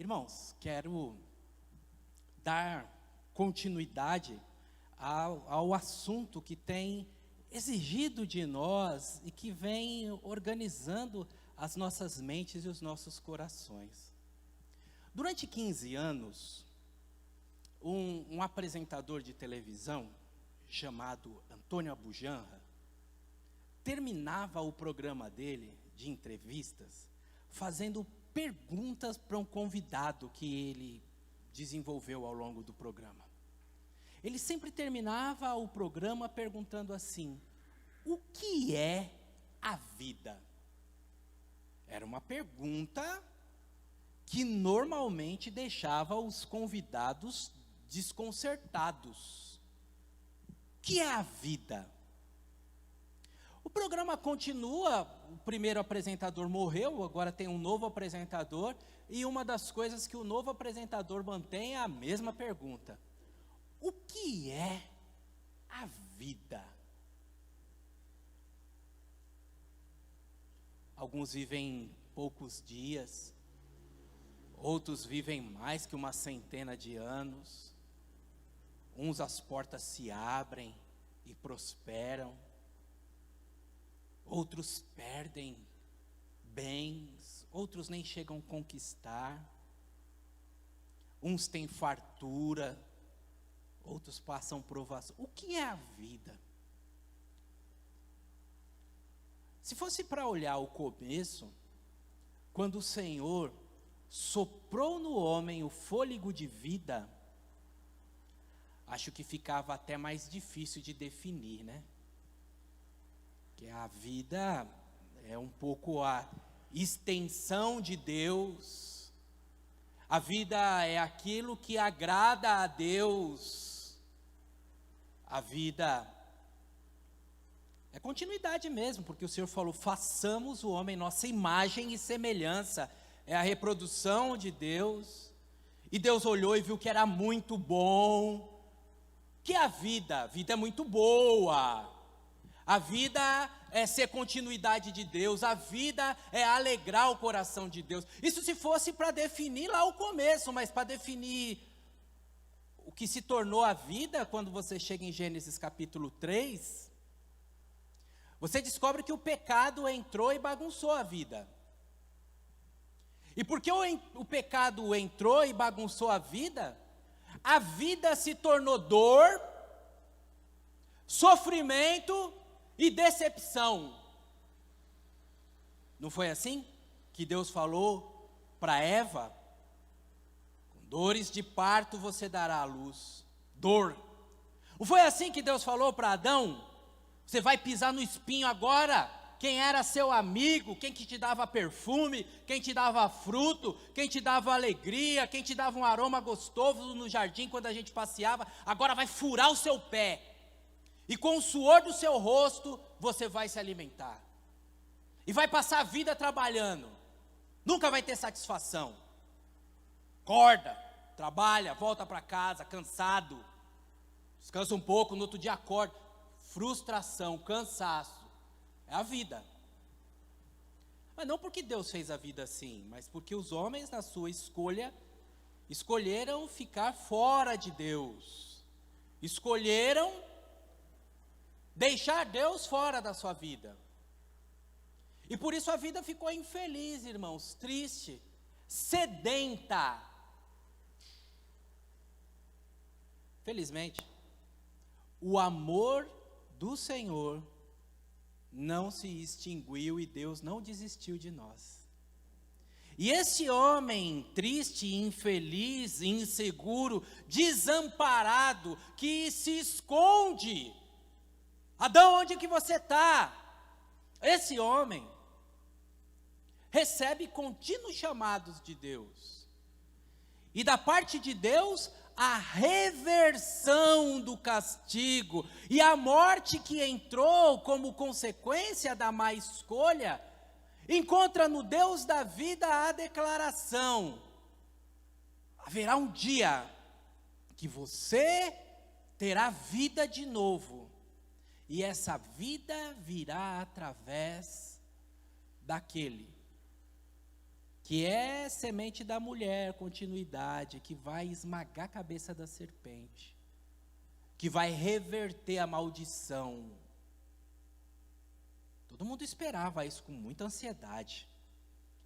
Irmãos, quero dar continuidade ao assunto que tem exigido de nós e que vem organizando as nossas mentes e os nossos corações. Durante 15 anos, um apresentador de televisão chamado Antônio Abujamra terminava o programa dele de entrevistas fazendo perguntas para um convidado que ele desenvolveu ao longo do programa. Ele sempre terminava o programa perguntando assim: o que é a vida? Era uma pergunta que normalmente deixava os convidados desconcertados. O que é a vida? O programa continua, o primeiro apresentador morreu, agora tem um novo apresentador, e uma das coisas que o novo apresentador mantém é a mesma pergunta: o que é a vida? Alguns vivem poucos dias, outros vivem mais que uma centena de anos, uns as portas se abrem e prosperam, outros perdem bens, outros nem chegam a conquistar, uns têm fartura, outros passam provação. O que é a vida? Se fosse para olhar o começo, quando o Senhor soprou no homem o fôlego de vida, acho que ficava até mais difícil de definir, né? Que a vida é um pouco a extensão de Deus. A vida é aquilo que agrada a Deus. A vida é continuidade mesmo, porque o Senhor falou: façamos o homem nossa imagem e semelhança. É a reprodução de Deus. E Deus olhou e viu que era muito bom. Que a vida é muito boa. A vida é ser continuidade de Deus, a vida é alegrar o coração de Deus. Isso se fosse para definir lá o começo, mas para definir o que se tornou a vida, quando você chega em Gênesis capítulo 3, você descobre que o pecado entrou e bagunçou a vida. E porque o pecado entrou e bagunçou a vida se tornou dor, sofrimento e decepção. Não foi assim que Deus falou para Eva? Com dores de parto você dará à luz. Dor. Não foi assim que Deus falou para Adão? Você vai pisar no espinho agora. Quem era seu amigo, quem que te dava perfume, quem te dava fruto, quem te dava alegria, quem te dava um aroma gostoso no jardim quando a gente passeava, agora vai furar o seu pé. E com o suor do seu rosto, você vai se alimentar. E vai passar a vida trabalhando. Nunca vai ter satisfação. Acorda, trabalha, volta para casa, cansado. Descansa um pouco, no outro dia acorda. Frustração, cansaço. É a vida. Mas não porque Deus fez a vida assim, mas porque os homens, na sua escolha, escolheram ficar fora de Deus. Escolheram deixar Deus fora da sua vida. E por isso a vida ficou infeliz, irmãos, triste, sedenta. Felizmente, o amor do Senhor não se extinguiu e Deus não desistiu de nós. E esse homem triste, infeliz, inseguro, desamparado, que se esconde: Adão, onde que você está? Esse homem recebe contínuos chamados de Deus. E da parte de Deus, a reversão do castigo. E a morte que entrou como consequência da má escolha, encontra no Deus da vida a declaração: haverá um dia que você terá vida de novo. E essa vida virá através daquele que é semente da mulher, continuidade, que vai esmagar a cabeça da serpente, que vai reverter a maldição. Todo mundo esperava isso com muita ansiedade.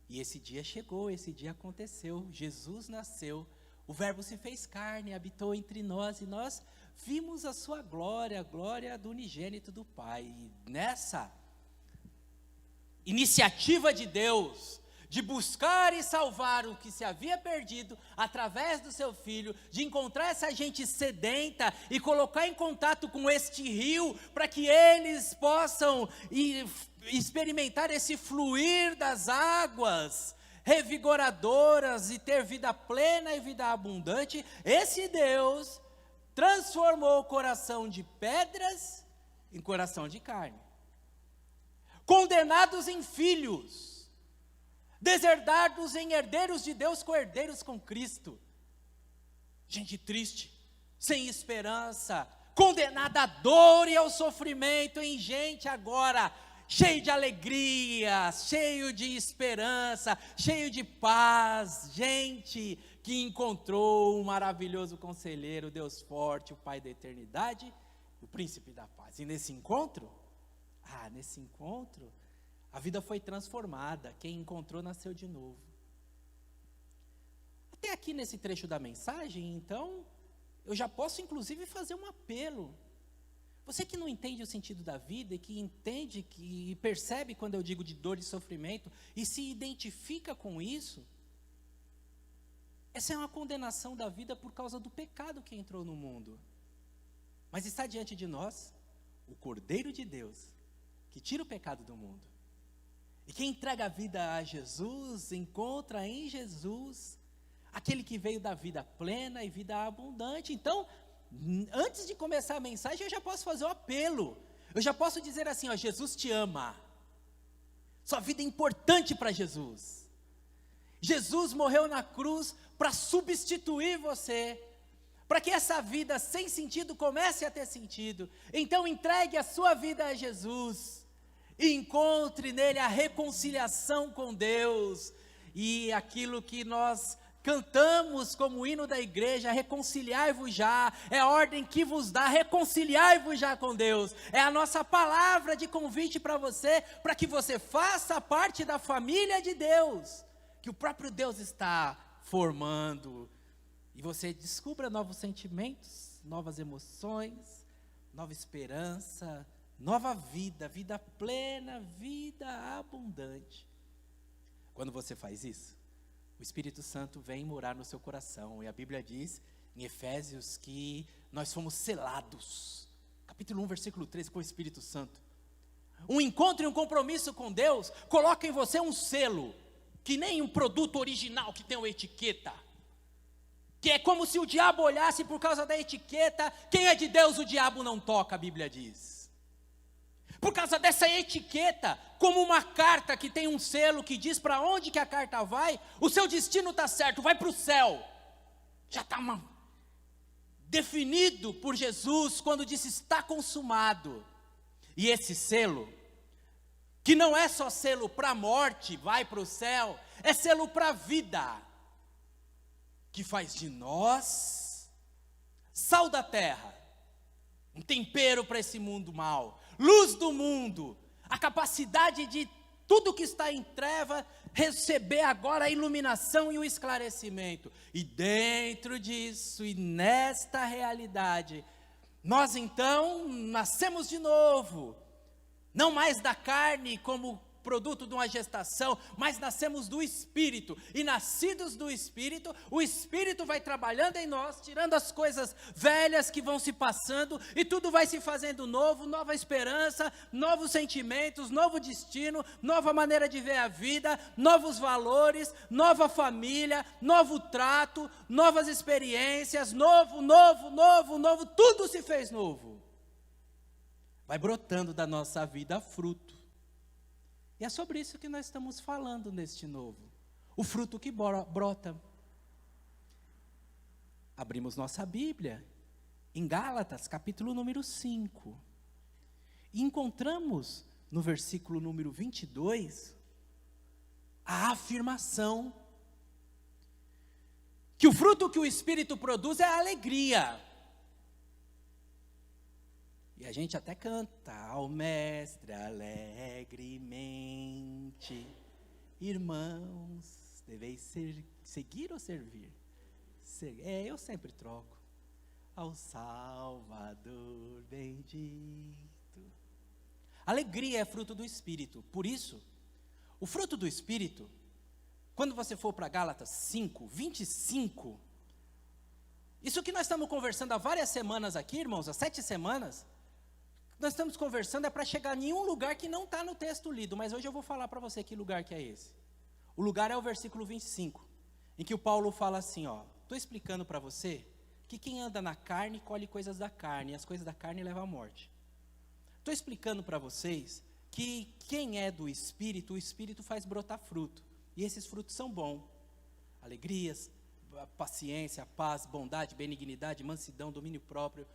E esse dia chegou, esse dia aconteceu. Jesus nasceu, o Verbo se fez carne, habitou entre nós, e nós vimos a sua glória, a glória do unigênito do Pai. E nessa iniciativa de Deus, de buscar e salvar o que se havia perdido através do seu Filho, de encontrar essa gente sedenta e colocar em contato com este rio, para que eles possam experimentar esse fluir das águas revigoradoras e ter vida plena e vida abundante. Esse Deus transformou o coração de pedras em coração de carne, condenados em filhos, deserdados em herdeiros de Deus, co-herdeiros com Cristo. Gente triste, sem esperança, condenada à dor e ao sofrimento, em gente agora cheio de alegria, cheio de esperança, cheio de paz, gente que encontrou um maravilhoso conselheiro, Deus forte, o Pai da eternidade, o príncipe da paz. E nesse encontro, a vida foi transformada. Quem encontrou nasceu de novo. Até aqui nesse trecho da mensagem, então, eu já posso inclusive fazer um apelo. Você que não entende o sentido da vida, e que entende, que percebe quando eu digo de dor e sofrimento, e se identifica com isso, essa é uma condenação da vida por causa do pecado que entrou no mundo. Mas está diante de nós o Cordeiro de Deus, que tira o pecado do mundo. E quem entrega a vida a Jesus, encontra em Jesus aquele que veio da vida plena e vida abundante. Então, antes de começar a mensagem, eu já posso fazer o apelo. Eu já posso dizer assim, ó, Jesus te ama. Sua vida é importante para Jesus. Jesus morreu na cruz para substituir você, para que essa vida sem sentido comece a ter sentido. Então entregue a sua vida a Jesus, e encontre nele a reconciliação com Deus, e aquilo que nós cantamos como hino da igreja, reconciliai-vos já, é a ordem que vos dá, reconciliai-vos já com Deus, é a nossa palavra de convite para você, para que você faça parte da família de Deus, que o próprio Deus está formando, e você descubra novos sentimentos, novas emoções, nova esperança, nova vida, vida plena, vida abundante. Quando você faz isso, o Espírito Santo vem morar no seu coração, e a Bíblia diz em Efésios que nós fomos selados, capítulo 1, versículo 13, com o Espírito Santo. Um encontro e um compromisso com Deus coloca em você um selo, que nem um produto original que tem uma etiqueta, que é como se o diabo olhasse por causa da etiqueta. Quem é de Deus o diabo não toca, a Bíblia diz. Por causa dessa etiqueta, como uma carta que tem um selo que diz para onde que a carta vai, o seu destino está certo, vai para o céu. Já está definido por Jesus quando disse está consumado. E esse selo, que não é só selo para a morte, vai para o céu, é selo para a vida, que faz de nós sal da terra, um tempero para esse mundo mau, luz do mundo, a capacidade de tudo que está em treva receber agora a iluminação e o esclarecimento. E dentro disso e nesta realidade, nós então nascemos de novo, não mais da carne como produto de uma gestação, mas nascemos do Espírito, e nascidos do Espírito, o Espírito vai trabalhando em nós, tirando as coisas velhas que vão se passando, e tudo vai se fazendo novo, nova esperança, novos sentimentos, novo destino, nova maneira de ver a vida, novos valores, nova família, novo trato, novas experiências, novo, tudo se fez novo. Vai brotando da nossa vida fruto. E é sobre isso que nós estamos falando neste novo. O fruto que brota. Abrimos nossa Bíblia em Gálatas, capítulo número 5. E encontramos no versículo número 22, a afirmação que o fruto que o Espírito produz é a alegria. E a gente até canta, ao mestre alegremente, irmãos, deveis seguir ou servir? Eu sempre troco. Ao Salvador bendito. Alegria é fruto do Espírito. Por isso, o fruto do Espírito, quando você for para Gálatas 5, 25, isso que nós estamos conversando há várias semanas aqui, irmãos, há 7 semanas, nós estamos conversando é para chegar em um lugar que não está no texto lido, mas hoje eu vou falar para você que lugar que é esse. O lugar é o versículo 25, em que o Paulo fala assim, estou explicando para você que quem anda na carne colhe coisas da carne, e as coisas da carne levam à morte. Estou explicando para vocês que quem é do Espírito, o Espírito faz brotar fruto, e esses frutos são bons, alegrias, paciência, paz, bondade, benignidade, mansidão, domínio próprio.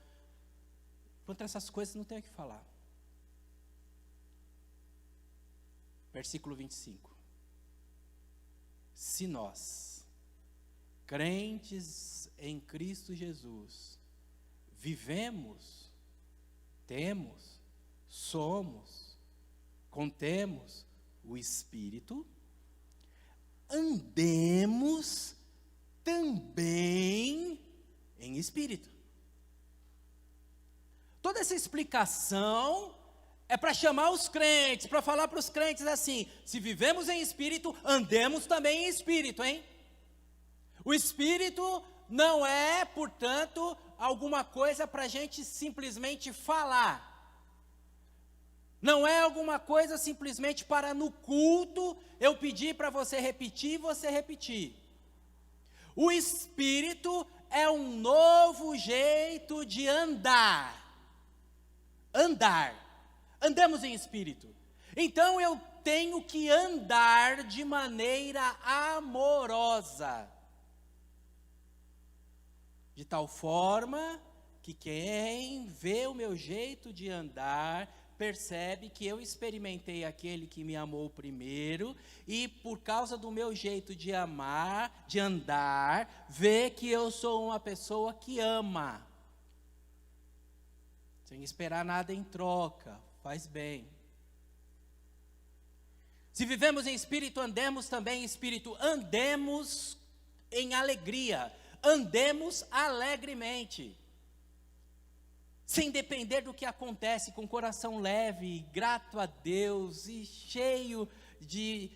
Contra essas coisas não tem o que falar. Versículo 25. Se nós, crentes em Cristo Jesus, vivemos, temos, somos, contemos o Espírito, andemos também em Espírito. Toda essa explicação é para chamar os crentes, para falar para os crentes assim, se vivemos em Espírito, andemos também em Espírito, hein? O Espírito não é, portanto, alguma coisa para a gente simplesmente falar. Não é alguma coisa simplesmente para no culto eu pedir para você repetir e você repetir. O Espírito é um novo jeito de andar. Andamos em Espírito. Então eu tenho que andar de maneira amorosa. De tal forma que quem vê o meu jeito de andar, percebe que eu experimentei aquele que me amou primeiro, e por causa do meu jeito de amar, de andar, vê que eu sou uma pessoa que ama. Sem esperar nada em troca, faz bem. Se vivemos em Espírito, andemos também em Espírito, andemos em alegria, andemos alegremente, sem depender do que acontece, com o coração leve, grato a Deus e cheio de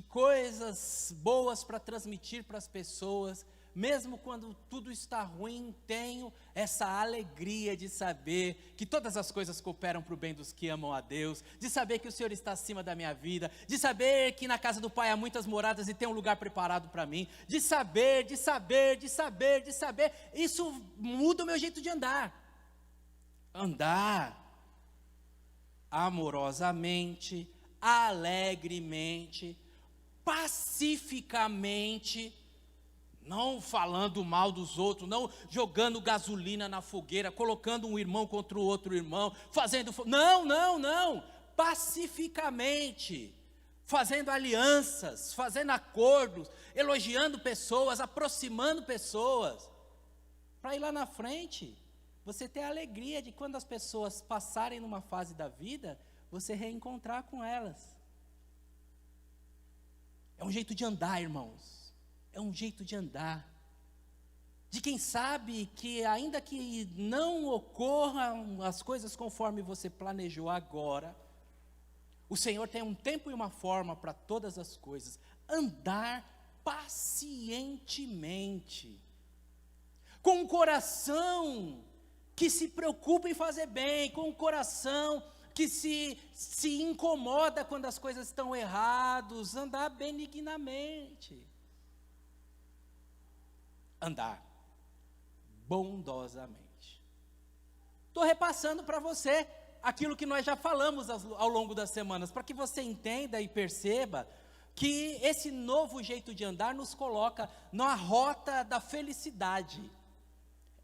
coisas boas para transmitir para as pessoas. Mesmo quando tudo está ruim, tenho essa alegria de saber que todas as coisas cooperam para o bem dos que amam a Deus, de saber que o Senhor está acima da minha vida, de saber que na casa do Pai há muitas moradas e tem um lugar preparado para mim, de saber, isso muda o meu jeito de andar. Andar amorosamente, alegremente, pacificamente, não falando mal dos outros, não jogando gasolina na fogueira, colocando um irmão contra o outro irmão, não, pacificamente, fazendo alianças, fazendo acordos, elogiando pessoas, aproximando pessoas, para ir lá na frente, você ter a alegria de quando as pessoas passarem numa fase da vida, você reencontrar com elas. É um jeito de andar, irmãos. É um jeito de andar, de quem sabe que ainda que não ocorram as coisas conforme você planejou agora, o Senhor tem um tempo e uma forma para todas as coisas. Andar pacientemente, com um coração que se preocupa em fazer bem, com um coração que se incomoda quando as coisas estão erradas, andar benignamente. Andar bondosamente. Estou repassando para você aquilo que nós já falamos ao longo das semanas, para que você entenda e perceba que esse novo jeito de andar nos coloca na rota da felicidade.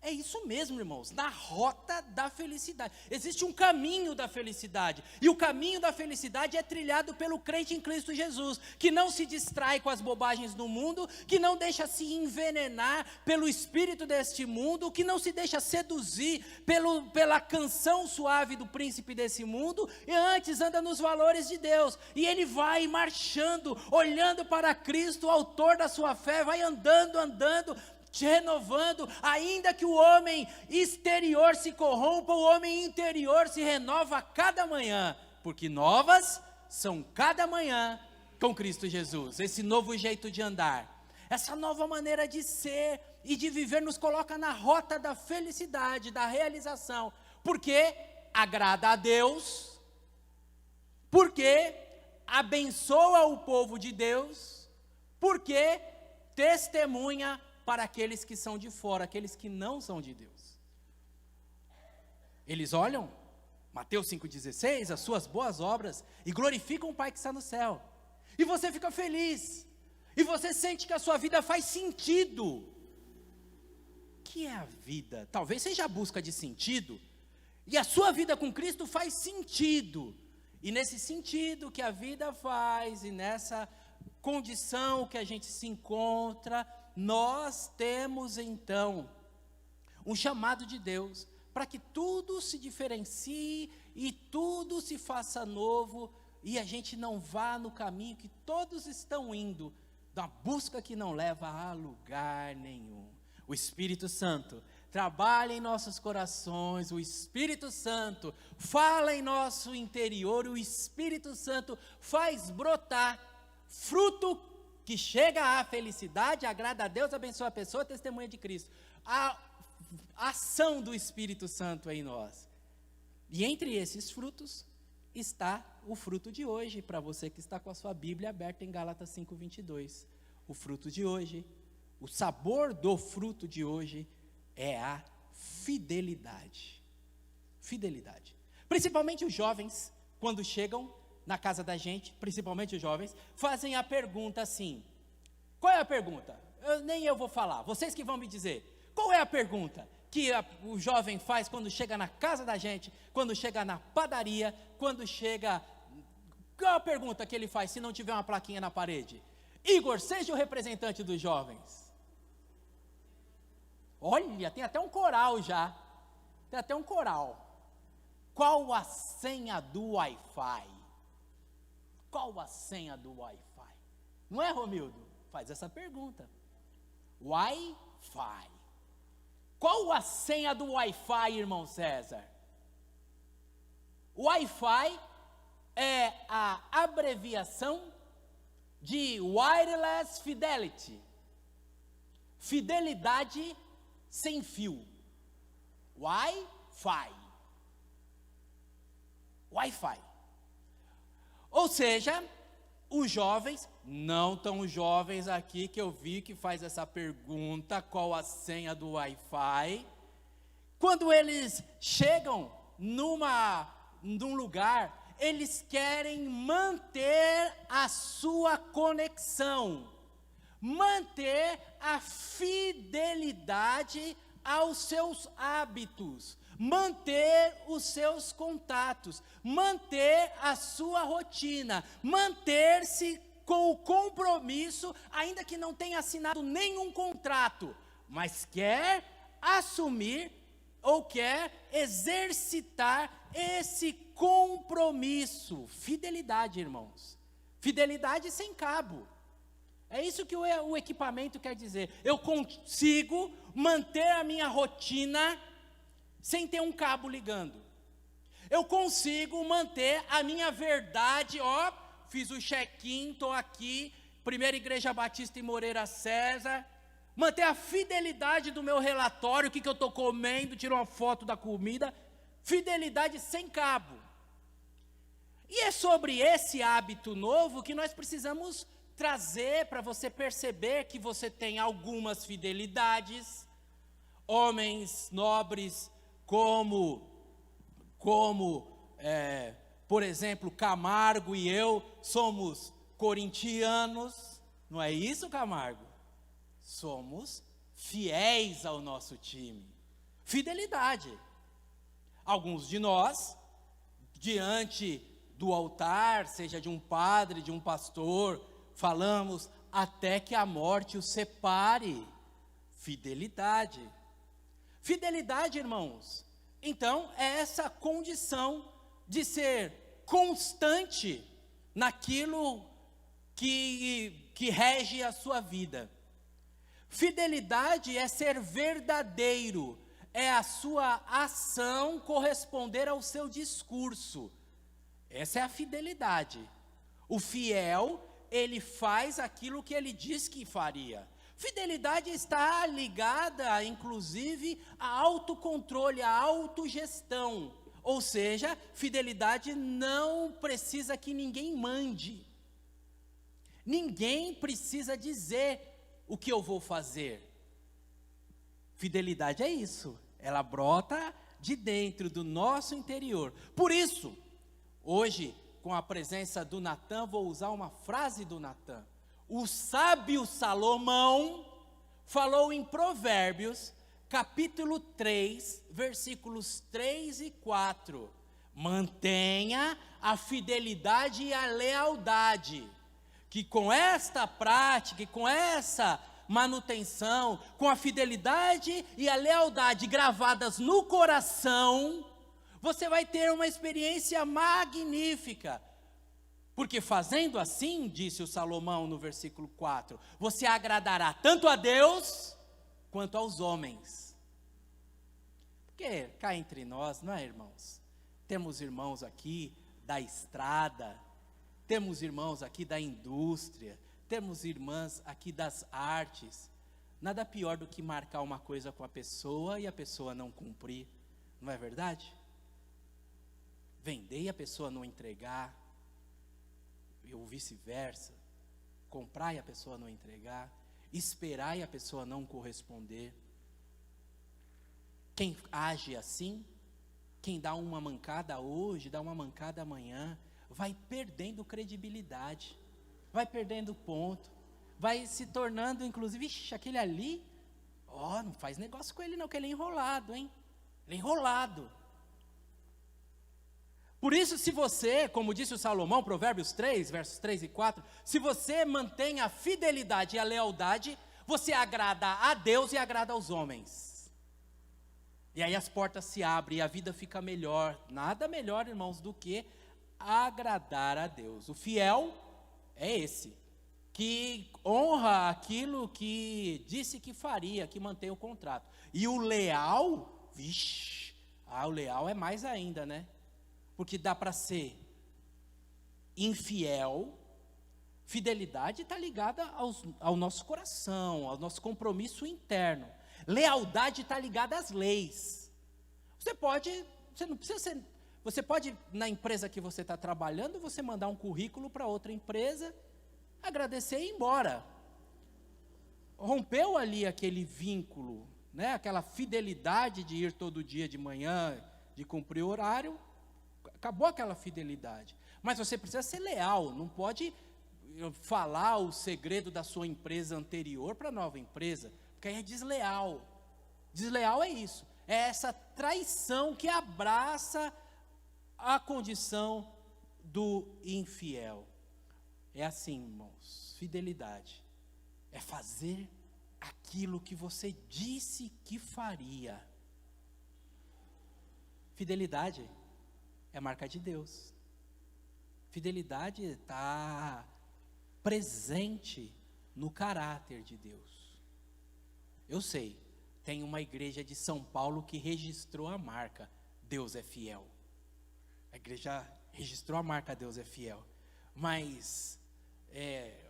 É isso mesmo, irmãos, na rota da felicidade. Existe um caminho da felicidade, e o caminho da felicidade é trilhado pelo crente em Cristo Jesus, que não se distrai com as bobagens do mundo, que não deixa se envenenar pelo espírito deste mundo, que não se deixa seduzir pela canção suave do príncipe desse mundo, e antes anda nos valores de Deus, e ele vai marchando, olhando para Cristo, autor da sua fé, vai andando, te renovando, ainda que o homem exterior se corrompa, o homem interior se renova a cada manhã, porque novas são cada manhã com Cristo Jesus. Esse novo jeito de andar, essa nova maneira de ser e de viver nos coloca na rota da felicidade, da realização, porque agrada a Deus, porque abençoa o povo de Deus, porque testemunha para aqueles que são de fora, aqueles que não são de Deus. Eles olham, Mateus 5,16, as suas boas obras, e glorificam o Pai que está no céu. E você fica feliz, e você sente que a sua vida faz sentido. O que é a vida? Talvez seja a busca de sentido, e a sua vida com Cristo faz sentido. E nesse sentido que a vida faz, e nessa condição que a gente se encontra, nós temos então um chamado de Deus para que tudo se diferencie e tudo se faça novo, e a gente não vá no caminho que todos estão indo, da busca que não leva a lugar nenhum. O Espírito Santo trabalha em nossos corações, o Espírito Santo fala em nosso interior, o Espírito Santo faz brotar fruto que chega à felicidade, agrada a Deus, abençoa a pessoa, testemunha de Cristo. A ação do Espírito Santo em nós. E entre esses frutos está o fruto de hoje, para você que está com a sua Bíblia aberta em Gálatas 5:22. O fruto de hoje, o sabor do fruto de hoje é a fidelidade. Fidelidade. Principalmente os jovens, quando chegam na casa da gente, principalmente os jovens, fazem a pergunta assim. Qual é a pergunta? Nem eu vou falar, vocês que vão me dizer. Qual é a pergunta que o jovem faz quando chega na casa da gente, quando chega na padaria, quando chega... Qual é a pergunta que ele faz se não tiver uma plaquinha na parede? Igor, seja o representante dos jovens. Olha, tem até um coral já. Tem até um coral. Qual a senha do Wi-Fi? Qual a senha do Wi-Fi? Não é, Romildo? Faz essa pergunta. Wi-Fi. Qual a senha do Wi-Fi, irmão César? Wi-Fi é a abreviação de Wireless Fidelity. Fidelidade sem fio. Wi-Fi. Wi-Fi. Ou seja, os jovens, não tão jovens aqui que eu vi que faz essa pergunta, qual a senha do Wi-Fi, quando eles chegam num lugar, eles querem manter a sua conexão, manter a fidelidade aos seus hábitos, manter os seus contatos, manter a sua rotina, manter-se com o compromisso, ainda que não tenha assinado nenhum contrato, mas quer assumir ou quer exercitar esse compromisso. Fidelidade, irmãos. Fidelidade sem cabo. É isso que o equipamento quer dizer. Eu consigo manter a minha rotina sem ter um cabo ligando. Eu consigo manter a minha verdade, fiz o check-in, estou aqui, Primeira Igreja Batista em Moreira César, manter a fidelidade do meu relatório, o que eu estou comendo, tiro uma foto da comida, fidelidade sem cabo. E é sobre esse hábito novo que nós precisamos trazer para você perceber que você tem algumas fidelidades, homens nobres, por exemplo, Camargo e eu somos corintianos, não é isso, Camargo? Somos fiéis ao nosso time. Fidelidade. Alguns de nós, diante do altar, seja de um padre, de um pastor, falamos até que a morte os separe. Fidelidade. Fidelidade, irmãos, então é essa condição de ser constante naquilo que rege a sua vida. Fidelidade é ser verdadeiro, é a sua ação corresponder ao seu discurso. Essa é a fidelidade. O fiel, ele faz aquilo que ele diz que faria. Fidelidade está ligada, inclusive, a autocontrole, a autogestão. Ou seja, fidelidade não precisa que ninguém mande. Ninguém precisa dizer o que eu vou fazer. Fidelidade é isso. Ela brota de dentro, do nosso interior. Por isso, hoje, com a presença do Natan, vou usar uma frase do Natan. O sábio Salomão falou em Provérbios, capítulo 3, versículos 3 e 4. Mantenha a fidelidade e a lealdade, que com esta prática, e com essa manutenção, com a fidelidade e a lealdade gravadas no coração, você vai ter uma experiência magnífica. Porque fazendo assim, disse o Salomão no versículo 4, você agradará tanto a Deus, quanto aos homens. Porque cá entre nós, não é, irmãos? Temos irmãos aqui da estrada, temos irmãos aqui da indústria, temos irmãs aqui das artes. Nada pior do que marcar uma coisa com a pessoa e a pessoa não cumprir, não é verdade? Vender e a pessoa não entregar, ou vice-versa, comprar e a pessoa não entregar, esperar e a pessoa não corresponder. Quem age assim, quem dá uma mancada hoje, dá uma mancada amanhã, vai perdendo credibilidade, vai perdendo ponto, vai se tornando, inclusive, aquele ali, não faz negócio com ele não, que ele é enrolado, hein? Ele é enrolado. Por isso, se você, como disse o Salomão, Provérbios 3, versos 3 e 4, se você mantém a fidelidade e a lealdade, você agrada a Deus e agrada aos homens. E aí as portas se abrem e a vida fica melhor. Nada melhor, irmãos, do que agradar a Deus. O fiel é esse, que honra aquilo que disse que faria, que mantém o contrato. E o leal, o leal é mais ainda, né? Porque dá para ser infiel, fidelidade está ligada ao nosso coração, ao nosso compromisso interno. Lealdade está ligada às leis. Você não precisa ser, você pode, na empresa que você está trabalhando, você mandar um currículo para outra empresa, agradecer e ir embora. Rompeu ali aquele vínculo, né? Aquela fidelidade de ir todo dia de manhã, de cumprir o horário, acabou aquela fidelidade. Mas você precisa ser leal, não pode falar o segredo da sua empresa anterior para a nova empresa, porque aí é desleal. Desleal é isso, é essa traição que abraça a condição do infiel. É assim, irmãos, fidelidade é fazer aquilo que você disse que faria. Fidelidade é marca de Deus. Fidelidade está presente no caráter de Deus. Eu sei, tem uma igreja de São Paulo que registrou a marca, Deus é fiel. A igreja registrou a marca, Deus é fiel. Mas,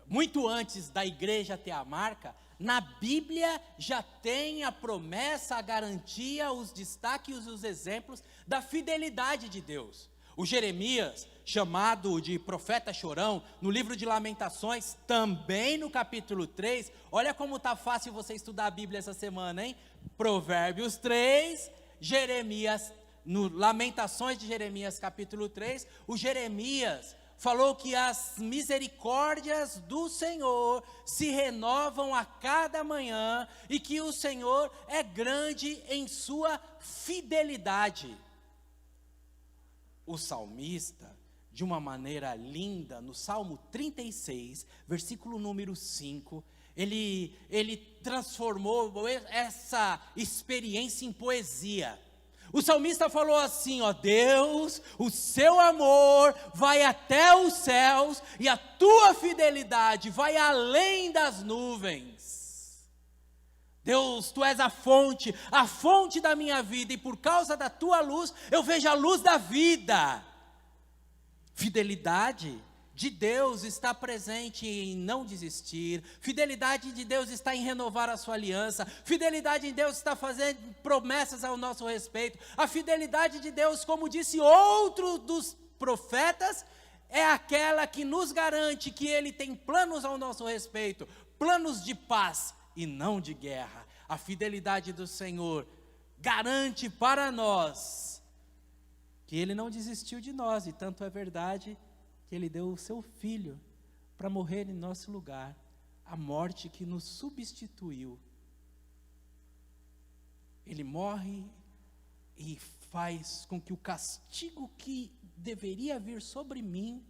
muito antes da igreja ter a marca, na Bíblia já tem a promessa, a garantia, os destaques, os exemplos da fidelidade de Deus. O Jeremias, chamado de profeta chorão, no livro de Lamentações, também no capítulo 3, olha como está fácil você estudar a Bíblia essa semana, hein? Provérbios 3, Jeremias, no Lamentações de Jeremias capítulo 3, o Jeremias falou que as misericórdias do Senhor se renovam a cada manhã e que o Senhor é grande em sua fidelidade. O salmista, de uma maneira linda, no Salmo 36, versículo número 5, ele transformou essa experiência em poesia. O salmista falou assim, ó: Deus, o seu amor vai até os céus e a tua fidelidade vai além das nuvens. Deus, tu és a fonte da minha vida, e por causa da tua luz, eu vejo a luz da vida. Fidelidade de Deus está presente em não desistir, fidelidade de Deus está em renovar a sua aliança, fidelidade de Deus está fazendo promessas ao nosso respeito, a fidelidade de Deus, como disse outro dos profetas, é aquela que nos garante que Ele tem planos ao nosso respeito, planos de paz e não de guerra. A fidelidade do Senhor garante para nós que Ele não desistiu de nós, e tanto é verdade que Ele deu o seu Filho para morrer em nosso lugar, a morte que nos substituiu. Ele morre e faz com que o castigo que deveria vir sobre mim,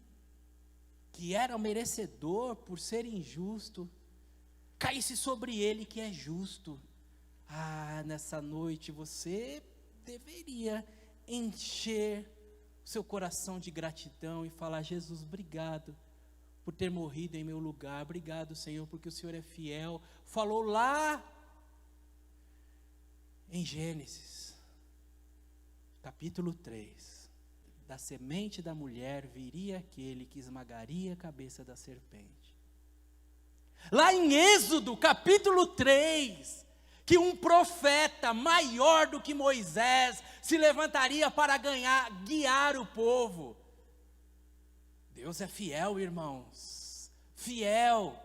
que era merecedor por ser injusto, caísse sobre Ele que é justo. Nessa noite você deveria encher seu coração de gratidão e falar: Jesus, obrigado por ter morrido em meu lugar, obrigado, Senhor, porque o Senhor é fiel. Falou lá em Gênesis, capítulo 3, da semente da mulher viria aquele que esmagaria a cabeça da serpente. Lá em Êxodo, capítulo 3, que um profeta maior do que Moisés se levantaria para guiar o povo. Deus é fiel, irmãos, fiel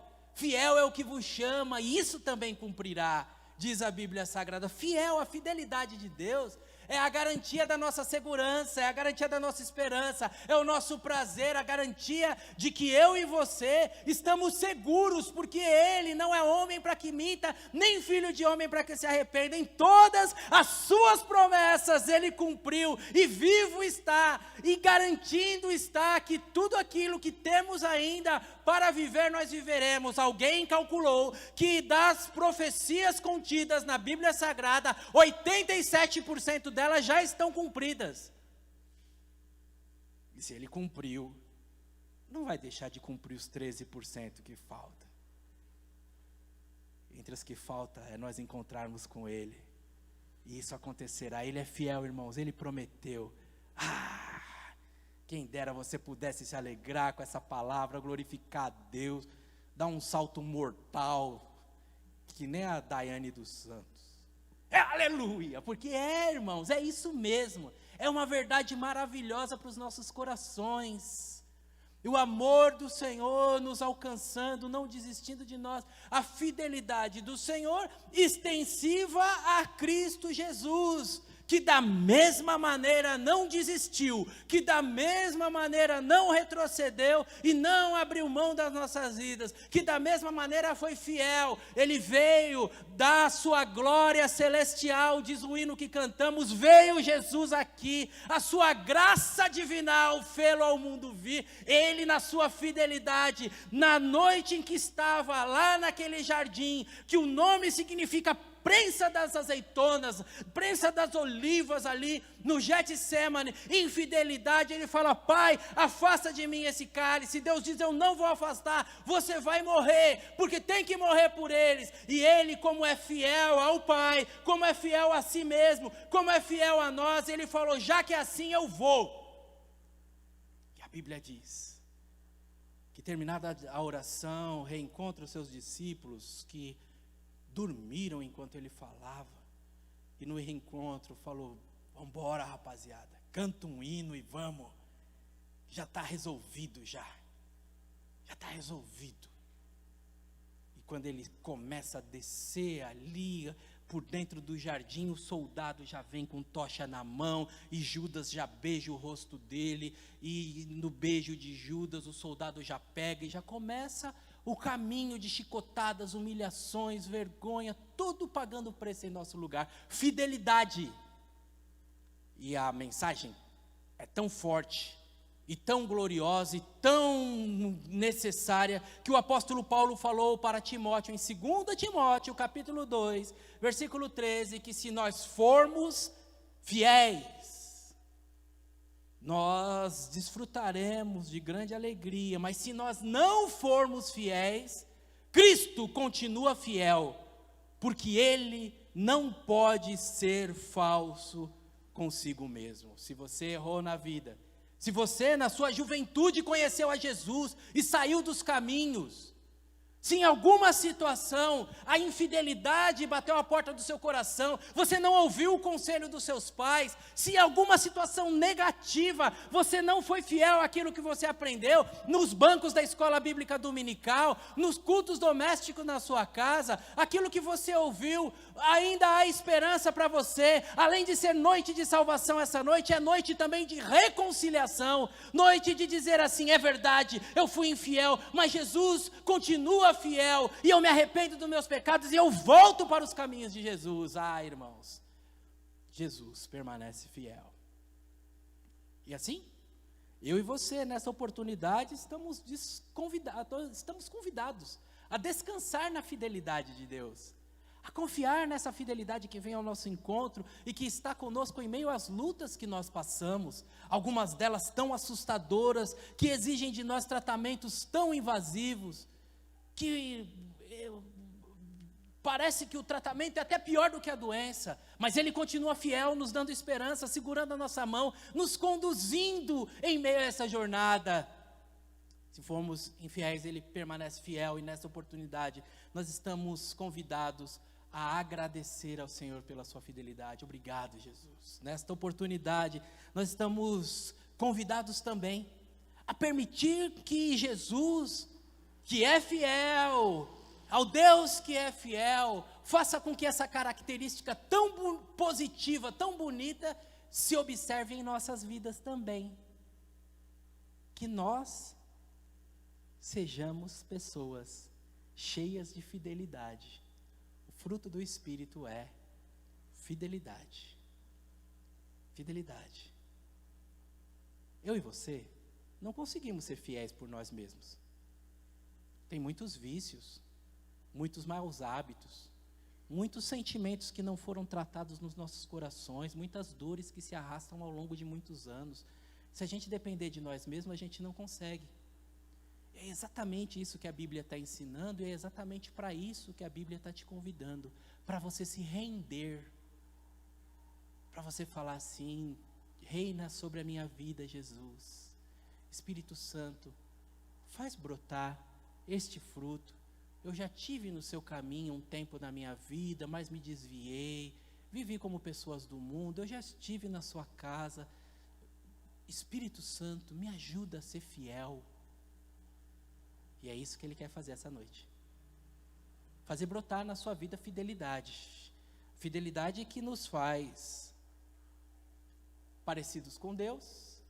é o que vos chama, e isso também cumprirá, diz a Bíblia Sagrada. Fiel, a fidelidade de Deus é a garantia da nossa segurança, é a garantia da nossa esperança, é o nosso prazer, a garantia de que eu e você estamos seguros, porque Ele não é homem para que minta, nem filho de homem para que se arrependa. Em todas as suas promessas Ele cumpriu, e vivo está, e garantindo está que tudo aquilo que temos ainda para viver, nós viveremos. Alguém calculou que das profecias contidas na Bíblia Sagrada, 87% delas já estão cumpridas. E se Ele cumpriu, não vai deixar de cumprir os 13% que falta. Entre as que falta é nós encontrarmos com Ele, e isso acontecerá. Ele é fiel, irmãos, Ele prometeu. Quem dera você pudesse se alegrar com essa palavra, glorificar a Deus, dar um salto mortal, que nem a Daiane dos Santos. Aleluia, porque irmãos, é isso mesmo, é uma verdade maravilhosa para os nossos corações, e o amor do Senhor nos alcançando, não desistindo de nós, a fidelidade do Senhor extensiva a Cristo Jesus, que da mesma maneira não desistiu, que da mesma maneira não retrocedeu e não abriu mão das nossas vidas, que da mesma maneira foi fiel. Ele veio da sua glória celestial, diz o hino que cantamos, veio Jesus aqui, a sua graça divinal fê-lo ao mundo vir. Ele, na sua fidelidade, na noite em que estava lá naquele jardim, que o nome significa prensa das azeitonas, prensa das olivas ali no Getsemane, em fidelidade, ele fala: Pai, afasta de mim esse cálice. Deus diz: eu não vou afastar, você vai morrer, porque tem que morrer por eles. E ele, como é fiel ao Pai, como é fiel a si mesmo, como é fiel a nós, ele falou: já que é assim, eu vou. E a Bíblia diz que, terminada a oração, reencontra os seus discípulos que dormiram enquanto ele falava, e no reencontro falou: vamos embora, rapaziada, canta um hino e vamos, já está resolvido, já está resolvido. E quando ele começa a descer ali, por dentro do jardim, o soldado já vem com tocha na mão, e Judas já beija o rosto dele, e no beijo de Judas o soldado já pega, e já começa o caminho de chicotadas, humilhações, vergonha, tudo pagando preço em nosso lugar, fidelidade. E a mensagem é tão forte, e tão gloriosa, e tão necessária, que o apóstolo Paulo falou para Timóteo, em 2 Timóteo, capítulo 2, versículo 13, que se nós formos fiéis, nós desfrutaremos de grande alegria, mas se nós não formos fiéis, Cristo continua fiel, porque Ele não pode ser falso consigo mesmo. Se você errou na vida, se você na sua juventude conheceu a Jesus e saiu dos caminhos, se em alguma situação a infidelidade bateu a porta do seu coração, você não ouviu o conselho dos seus pais, se em alguma situação negativa você não foi fiel àquilo que você aprendeu nos bancos da escola bíblica dominical, nos cultos domésticos na sua casa, aquilo que você ouviu, ainda há esperança para você. Além de ser noite de salvação, essa noite é noite também de reconciliação, noite de dizer assim: é verdade, eu fui infiel, mas Jesus continua fiel, e eu me arrependo dos meus pecados, e eu volto para os caminhos de Jesus. Irmãos, Jesus permanece fiel. E assim, eu e você, nessa oportunidade, estamos convidados a descansar na fidelidade de Deus, a confiar nessa fidelidade que vem ao nosso encontro, e que está conosco em meio às lutas que nós passamos, algumas delas tão assustadoras, que exigem de nós tratamentos tão invasivos, que parece que o tratamento é até pior do que a doença, mas Ele continua fiel, nos dando esperança, segurando a nossa mão, nos conduzindo em meio a essa jornada. Se formos infiéis, Ele permanece fiel, e nessa oportunidade nós estamos convidados a agradecer ao Senhor pela sua fidelidade. Obrigado, Jesus. Nesta oportunidade nós estamos convidados também a permitir que Jesus, que é fiel, ao Deus que é fiel, faça com que essa característica tão positiva, tão bonita, se observe em nossas vidas também. Que nós sejamos pessoas cheias de fidelidade. O fruto do Espírito é fidelidade. Fidelidade. Eu e você não conseguimos ser fiéis por nós mesmos. Tem muitos vícios, muitos maus hábitos, muitos sentimentos que não foram tratados nos nossos corações, muitas dores que se arrastam ao longo de muitos anos. Se a gente depender de nós mesmos, a gente não consegue. É exatamente isso que a Bíblia está ensinando, e é exatamente para isso que a Bíblia está te convidando, para você se render, para você falar assim: reina sobre a minha vida, Jesus. Espírito Santo, faz brotar este fruto. Eu já tive no seu caminho um tempo na minha vida, mas me desviei, vivi como pessoas do mundo, eu já estive na sua casa. Espírito Santo, me ajuda a ser fiel. E é isso que Ele quer fazer essa noite. Fazer brotar na sua vida fidelidade. Fidelidade que nos faz parecidos com Deus.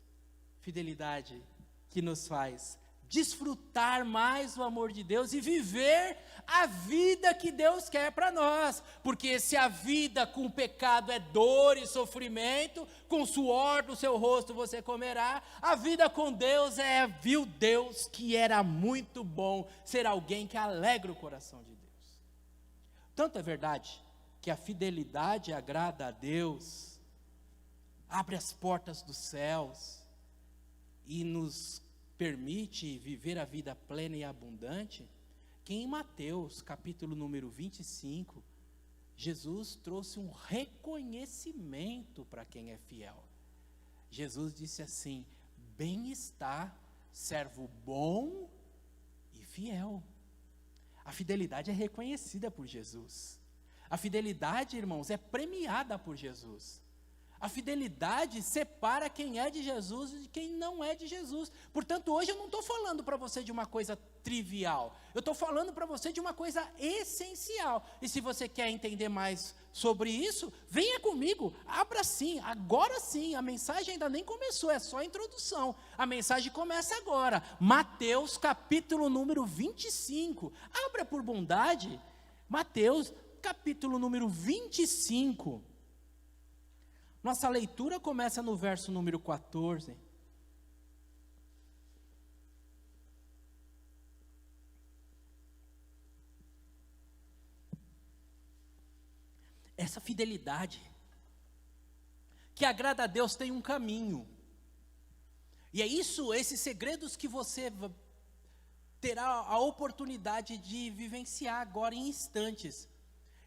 Fidelidade que nos faz desfrutar mais o amor de Deus e viver a vida que Deus quer para nós. Porque se a vida com o pecado é dor e sofrimento, com o suor do seu rosto você comerá, a vida com Deus viu Deus que era muito bom ser alguém que alegra o coração de Deus. Tanto é verdade que a fidelidade agrada a Deus, abre as portas dos céus e nos permite viver a vida plena e abundante, que em Mateus, capítulo número 25, Jesus trouxe um reconhecimento para quem é fiel. Jesus disse assim: bem está, servo bom e fiel. A fidelidade é reconhecida por Jesus. A fidelidade, irmãos, é premiada por Jesus. A fidelidade separa quem é de Jesus de quem não é de Jesus. Portanto, hoje eu não estou falando para você de uma coisa trivial. Eu estou falando para você de uma coisa essencial. E se você quer entender mais sobre isso, venha comigo, abra sim, agora sim. A mensagem ainda nem começou, é só a introdução. A mensagem começa agora. Mateus capítulo número 25. Abra por bondade. Mateus capítulo número 25. Nossa leitura começa no verso número 14. Essa fidelidade que agrada a Deus tem um caminho. E é isso, esses segredos que você terá a oportunidade de vivenciar agora em instantes.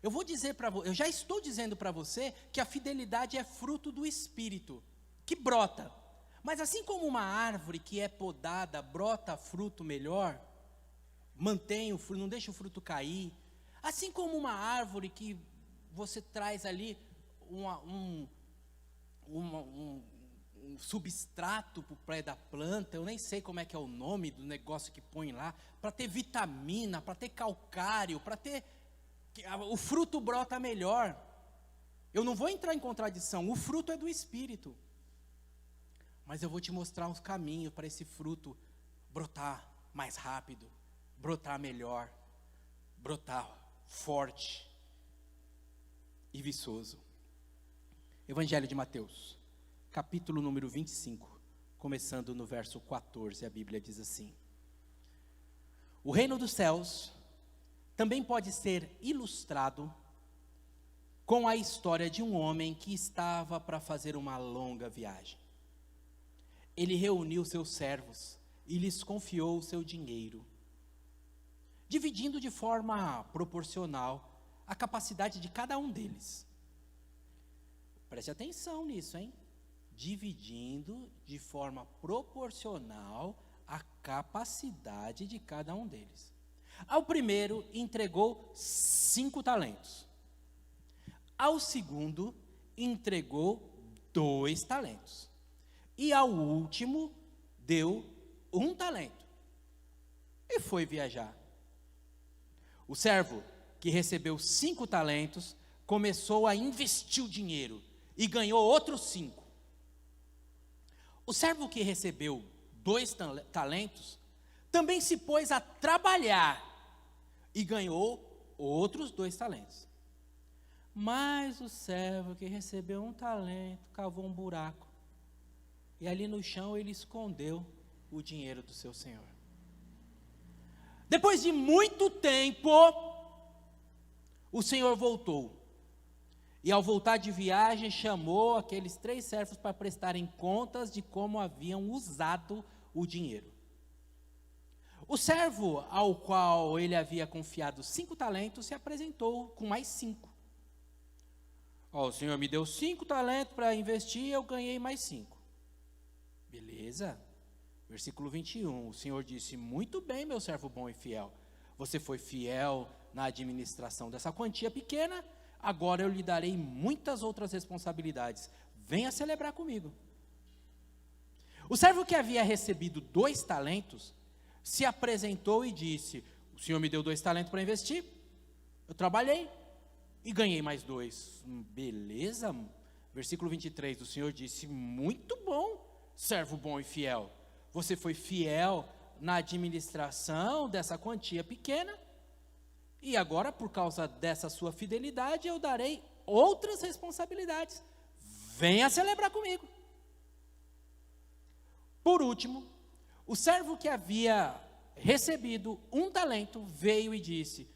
Eu vou dizer para você, eu já estou dizendo para você que a fidelidade é fruto do Espírito, que brota. Mas assim como uma árvore que é podada, brota fruto melhor, mantém o fruto, não deixa o fruto cair. Assim como uma árvore que você traz ali um substrato para o pé da planta, eu nem sei como é que é o nome do negócio que põe lá, para ter vitamina, para ter calcário, para ter... o fruto brota melhor. Eu não vou entrar em contradição, o fruto é do Espírito. Mas eu vou te mostrar uns caminhos para esse fruto brotar mais rápido, brotar melhor, brotar forte e viçoso. Evangelho de Mateus, capítulo número 25, começando no verso 14, a Bíblia diz assim: o reino dos céus também pode ser ilustrado com a história de um homem que estava para fazer uma longa viagem. Ele reuniu seus servos e lhes confiou o seu dinheiro, dividindo de forma proporcional a capacidade de cada um deles. Preste atenção nisso, hein? Dividindo de forma proporcional a capacidade de cada um deles. Ao primeiro entregou 5 talentos. Ao segundo entregou 2 talentos. E ao último deu 1 talento. E foi viajar. O servo que recebeu 5 talentos começou a investir o dinheiro e ganhou outros 5. O servo que recebeu 2 talentos também se pôs a trabalhar e ganhou outros 2 talentos. Mas o servo que recebeu 1 talento cavou um buraco e ali no chão ele escondeu o dinheiro do seu senhor. Depois de muito tempo, o senhor voltou. E ao voltar de viagem, chamou aqueles 3 servos para prestarem contas de como haviam usado o dinheiro. O servo ao qual ele havia confiado 5 talentos se apresentou com mais 5. O senhor me deu 5 talentos para investir, eu ganhei mais 5. Beleza? Versículo 21, o Senhor disse: muito bem, meu servo bom e fiel. Você foi fiel na administração dessa quantia pequena, agora eu lhe darei muitas outras responsabilidades. Venha celebrar comigo. O servo que havia recebido 2 talentos, se apresentou e disse: o Senhor me deu 2 talentos para investir, eu trabalhei e ganhei mais 2. Beleza? Versículo 23, o Senhor disse: muito bom, servo bom e fiel. Você foi fiel na administração dessa quantia pequena, e agora, por causa dessa sua fidelidade, eu darei outras responsabilidades. Venha celebrar comigo. Por último, o servo que havia recebido 1 talento veio e disse: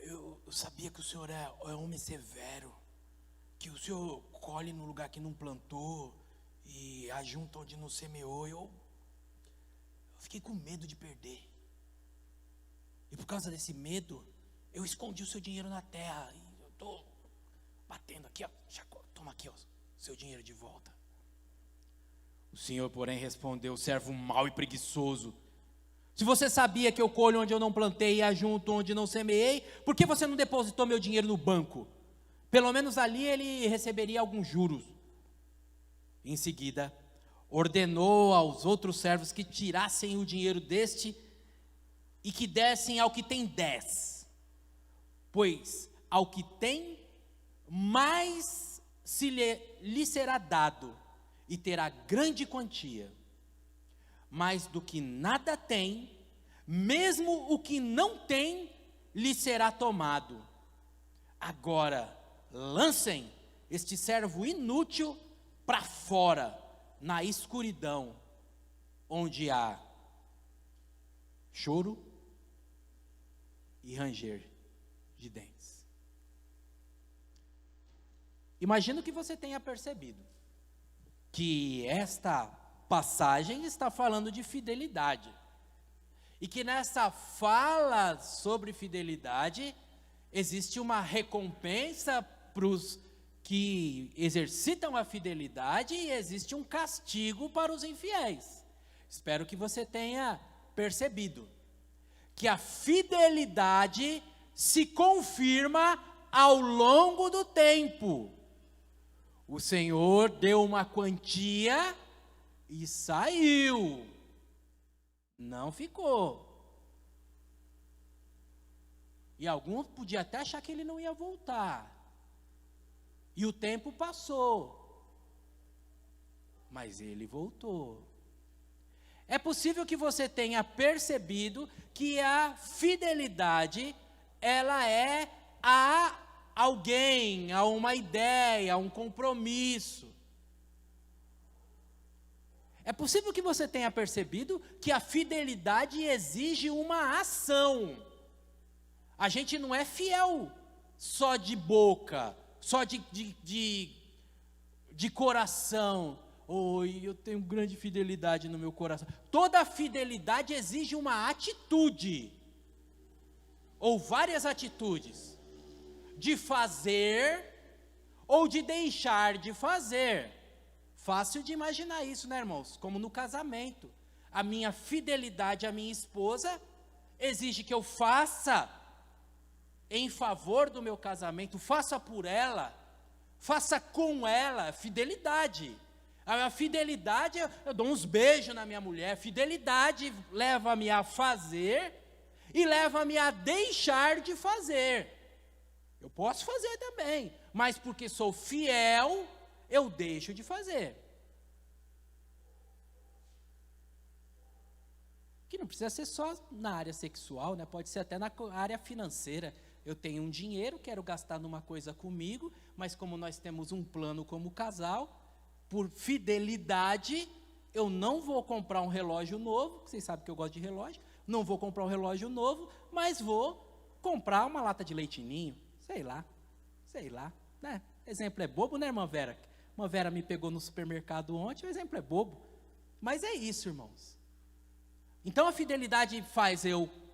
eu sabia que o senhor é homem severo, que o senhor colhe no lugar que não plantou e ajunta onde não semeou. Eu fiquei com medo de perder. E por causa desse medo, eu escondi o seu dinheiro na terra. E eu estou batendo aqui, ó. Toma aqui, ó, seu dinheiro de volta. O senhor, porém, respondeu: servo mau e preguiçoso. Se você sabia que eu colho onde eu não plantei e ajunto onde não semeei, por que você não depositou meu dinheiro no banco? Pelo menos ali ele receberia alguns juros. Em seguida, ordenou aos outros servos que tirassem o dinheiro deste e que dessem ao que tem 10. Pois ao que tem, mais lhe será dado, e terá grande quantia. Mas do que nada tem, mesmo o que não tem, lhe será tomado. Agora, lancem este servo inútil para fora, na escuridão, onde há choro e ranger de dentes. Imagino que você tenha percebido que esta passagem está falando de fidelidade, e que nessa fala sobre fidelidade existe uma recompensa para os que exercitam a fidelidade e existe um castigo para os infiéis. Espero que você tenha percebido que a fidelidade se confirma ao longo do tempo. O Senhor deu uma quantia e saiu, não ficou. E alguns podiam até achar que ele não ia voltar. E o tempo passou, mas ele voltou. É possível que você tenha percebido que a fidelidade, ela é a alguém, a uma ideia, a um compromisso. É possível que você tenha percebido que a fidelidade exige uma ação. A gente não é fiel só de boca, só de coração. Oi, eu tenho grande fidelidade no meu coração. Toda fidelidade exige uma atitude, ou várias atitudes, de fazer ou de deixar de fazer. Fácil de imaginar isso, né, irmãos? Como no casamento. A minha fidelidade à minha esposa exige que eu faça em favor do meu casamento, faça por ela, faça com ela, fidelidade. A fidelidade, eu dou uns beijos na minha mulher. Fidelidade leva-me a fazer e leva-me a deixar de fazer. Eu posso fazer também, mas porque sou fiel, eu deixo de fazer. Que não precisa ser só na área sexual, né? Pode ser até na área financeira. Eu tenho um dinheiro, quero gastar numa coisa comigo, mas como nós temos um plano como casal, por fidelidade, eu não vou comprar um relógio novo, vocês sabem que eu gosto de relógio, não vou comprar um relógio novo, mas vou comprar uma lata de leite ninho, sei lá, né? Exemplo é bobo, né, irmã Vera? Irmã Vera me pegou no supermercado ontem, o exemplo é bobo, mas é isso, irmãos. Então a fidelidade faz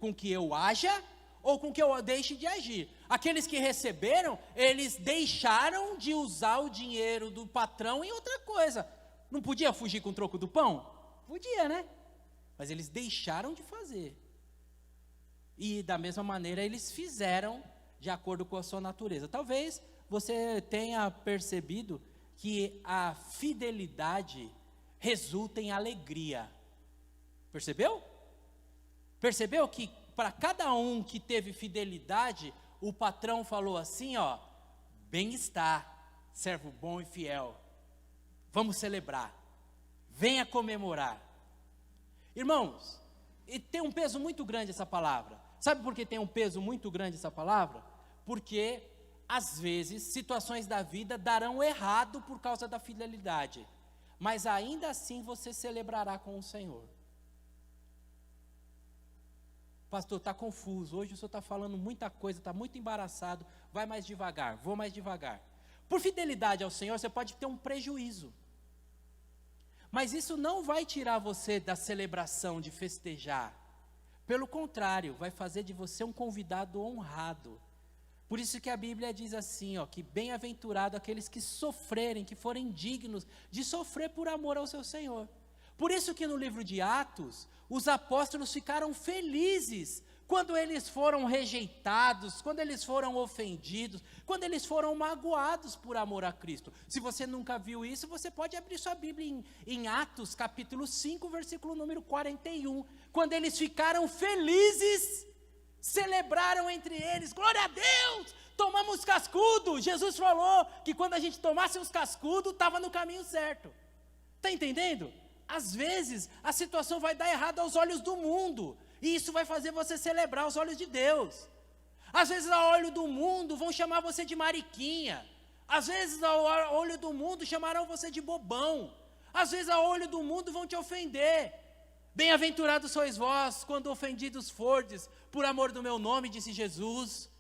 com que eu haja, ou com que eu deixe de agir. Aqueles que receberam, eles deixaram de usar o dinheiro do patrão em outra coisa. Não podia fugir com o troco do pão? Podia, né? Mas eles deixaram de fazer. E da mesma maneira eles fizeram de acordo com a sua natureza. Talvez você tenha percebido que a fidelidade resulta em alegria. Percebeu? Percebeu que para cada um que teve fidelidade, o patrão falou assim, ó, bem-estar, servo bom e fiel, vamos celebrar, venha comemorar. Irmãos, e tem um peso muito grande essa palavra. Sabe por que tem um peso muito grande essa palavra? Porque, às vezes, situações da vida darão errado por causa da fidelidade, mas ainda assim você celebrará com o Senhor. Pastor, está confuso, hoje o senhor está falando muita coisa, está muito embaraçado, vai mais devagar, vou mais devagar. Por fidelidade ao Senhor, você pode ter um prejuízo, mas isso não vai tirar você da celebração, de festejar. Pelo contrário, vai fazer de você um convidado honrado. Por isso que a Bíblia diz assim, ó, que bem-aventurado aqueles que sofrerem, que forem dignos de sofrer por amor ao seu Senhor. Por isso que no livro de Atos, os apóstolos ficaram felizes, quando eles foram rejeitados, quando eles foram ofendidos, quando eles foram magoados por amor a Cristo. Se você nunca viu isso, você pode abrir sua Bíblia em Atos, capítulo 5, versículo número 41. Quando eles ficaram felizes, celebraram entre eles, glória a Deus, tomamos cascudo. Jesus falou que quando a gente tomasse os cascudos, estava no caminho certo. Está entendendo? Às vezes, a situação vai dar errado aos olhos do mundo, e isso vai fazer você celebrar aos olhos de Deus. Às vezes, ao olho do mundo, vão chamar você de mariquinha. Às vezes, ao olho do mundo, chamarão você de bobão. Às vezes, ao olho do mundo, vão te ofender. Bem-aventurados sois vós, quando ofendidos fordes, por amor do meu nome, disse Jesus.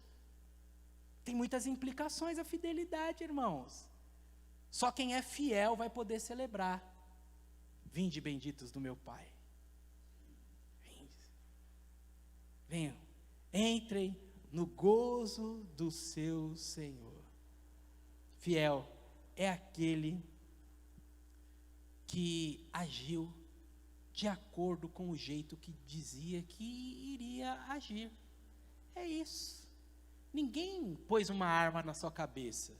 Tem muitas implicações a fidelidade, irmãos. Só quem é fiel vai poder celebrar. Vinde benditos do meu Pai. Venham, entrem no gozo do seu Senhor. Fiel é aquele que agiu de acordo com o jeito que dizia que iria agir. É isso. Ninguém pôs uma arma na sua cabeça.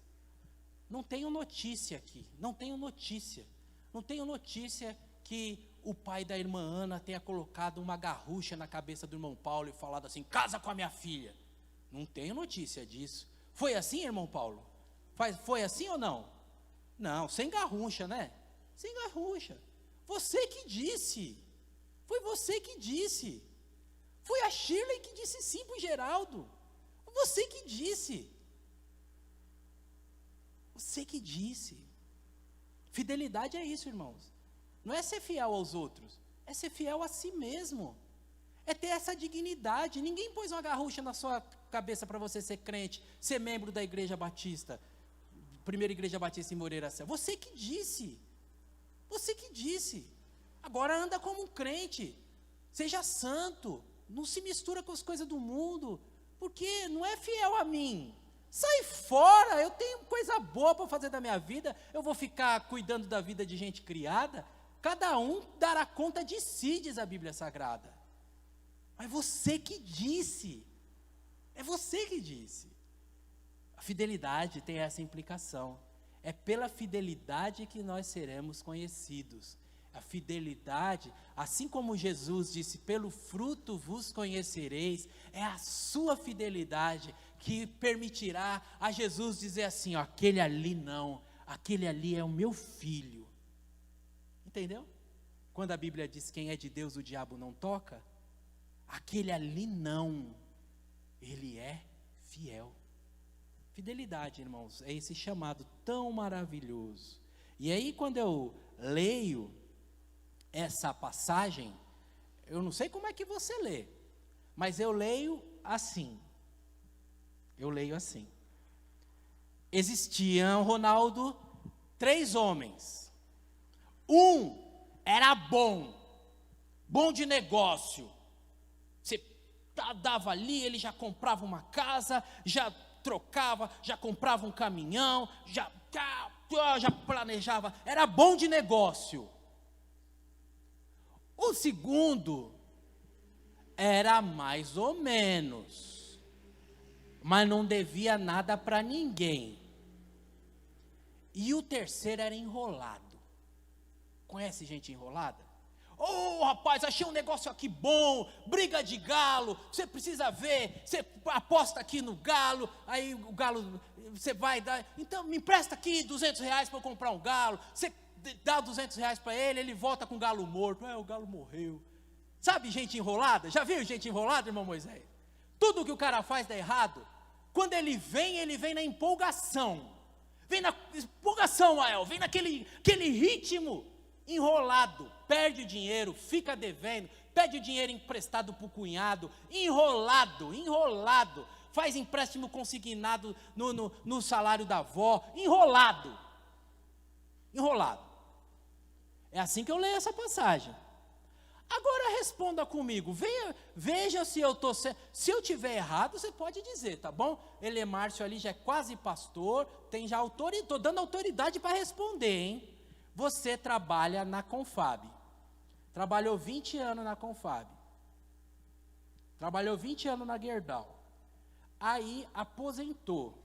Não tenho notícia aqui, não tenho notícia que o pai da irmã Ana tenha colocado uma garrucha na cabeça do irmão Paulo e falado assim, casa com a minha filha. Não tenho notícia disso. Foi assim, irmão Paulo? Foi assim ou não? Não, sem garrucha, né? Sem garrucha. Você que disse. Foi você que disse. Foi a Shirley que disse sim para o Geraldo. Você que disse. Você que disse. Fidelidade é isso, irmãos. Não é ser fiel aos outros, é ser fiel a si mesmo. É ter essa dignidade. Ninguém pôs uma garrucha na sua cabeça para você ser crente, ser membro da Igreja Batista, Primeira Igreja Batista em Moreira Céu. Você que disse. Você que disse. Agora anda como um crente. Seja santo. Não se mistura com as coisas do mundo, porque não é fiel a mim. Sai fora, eu tenho coisa boa para fazer da minha vida. Eu vou ficar cuidando da vida de gente criada. Cada um dará conta de si, diz a Bíblia Sagrada. Mas você que disse. É você que disse. A fidelidade tem essa implicação. É pela fidelidade que nós seremos conhecidos. A fidelidade, assim como Jesus disse, pelo fruto vos conhecereis, é a sua fidelidade que permitirá a Jesus dizer assim, ó, aquele ali não, aquele ali é o meu filho. Entendeu? Quando a Bíblia diz quem é de Deus o diabo não toca, aquele ali não, ele é fiel. Fidelidade, irmãos, é esse chamado tão maravilhoso. E aí quando eu leio essa passagem, eu não sei como é que você lê, mas eu leio assim. Existiam, Ronaldo, 3 homens. Um era bom de negócio. Você dava ali, ele já comprava uma casa, já trocava, já comprava um caminhão, já planejava, era bom de negócio. O segundo era mais ou menos, mas não devia nada para ninguém. E o terceiro era enrolado. Conhece gente enrolada? Ô, rapaz, achei um negócio aqui bom, briga de galo, você precisa ver, você aposta aqui no galo, aí o galo, você vai dar, então me empresta aqui R$200 para eu comprar um galo, você dá R$200 para ele, ele volta com o galo morto, o galo morreu. Sabe gente enrolada? Já viu gente enrolada, irmão Moisés? Tudo que o cara faz dá errado. Quando ele vem na empolgação. Vem na empolgação, Ael, vem naquele ritmo enrolado. Perde o dinheiro, fica devendo, pede o dinheiro emprestado para o cunhado, enrolado. Faz empréstimo consignado no salário da avó, enrolado. É assim que eu leio essa passagem. Agora responda comigo, veja se eu estou certo. Se eu tiver errado, você pode dizer, tá bom? Ele Márcio ali já é quase pastor, tem já autoridade, estou dando autoridade para responder, hein? Você trabalha na Confab, trabalhou 20 anos na Confab. Trabalhou 20 anos na Gerdau. Aí aposentou.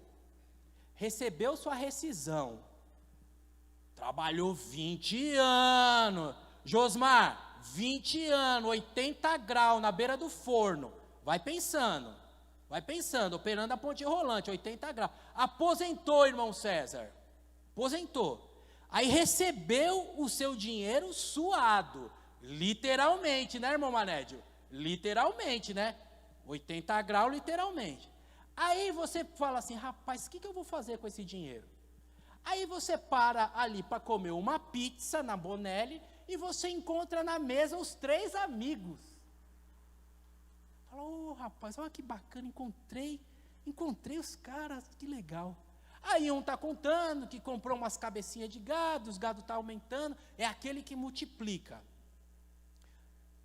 Recebeu sua rescisão. Trabalhou 20 anos. Josmar, 20 anos, 80 graus na beira do forno. Vai pensando, operando a ponte rolante, 80 graus. Aposentou, irmão César. Aposentou. Aí recebeu o seu dinheiro suado. Literalmente, né, irmão Manédio? Literalmente, né? 80 graus, literalmente. Aí você fala assim, rapaz, o que eu vou fazer com esse dinheiro? Aí você para ali para comer uma pizza na Bonelli e você encontra na mesa os 3 amigos. Fala, rapaz, olha que bacana, encontrei os caras, que legal. Aí um está contando que comprou umas cabecinhas de gado, os gado está aumentando, é aquele que multiplica.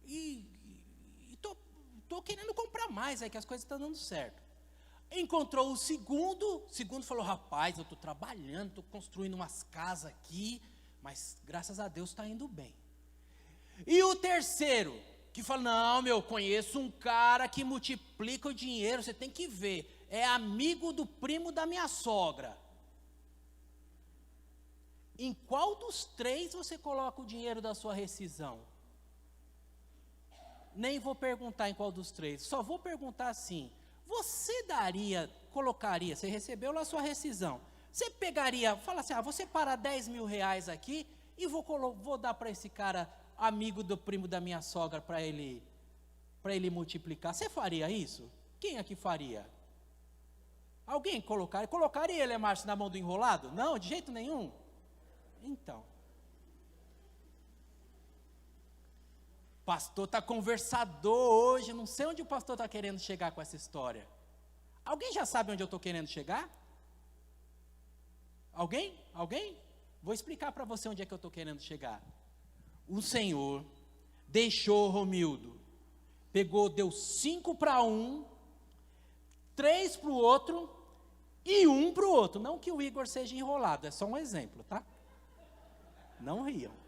E tô querendo comprar mais, que as coisas estão dando certo. Encontrou o segundo falou, rapaz, eu estou trabalhando, estou construindo umas casas aqui, mas graças a Deus está indo bem. E o terceiro, que fala, não, eu conheço um cara que multiplica o dinheiro, você tem que ver, é amigo do primo da minha sogra. Em qual dos 3 você coloca o dinheiro da sua rescisão? Nem vou perguntar em qual dos 3, só vou perguntar assim, você colocaria, você recebeu lá a sua rescisão, você pegaria, fala assim, vou separar 10 mil reais aqui e vou dar para esse cara, amigo do primo da minha sogra, para ele multiplicar. Você faria isso? Quem aqui faria? Alguém colocaria ele, Márcio, na mão do enrolado? Não, de jeito nenhum. Então, pastor está conversador hoje, não sei onde o pastor está querendo chegar com essa história. Alguém já sabe onde eu estou querendo chegar? Alguém? Vou explicar para você onde é que eu estou querendo chegar. O Senhor deixou Romildo, deu 5 para um, 3 para o outro e 1 para o outro. Não que o Igor seja enrolado, é só um exemplo, tá? Não riam.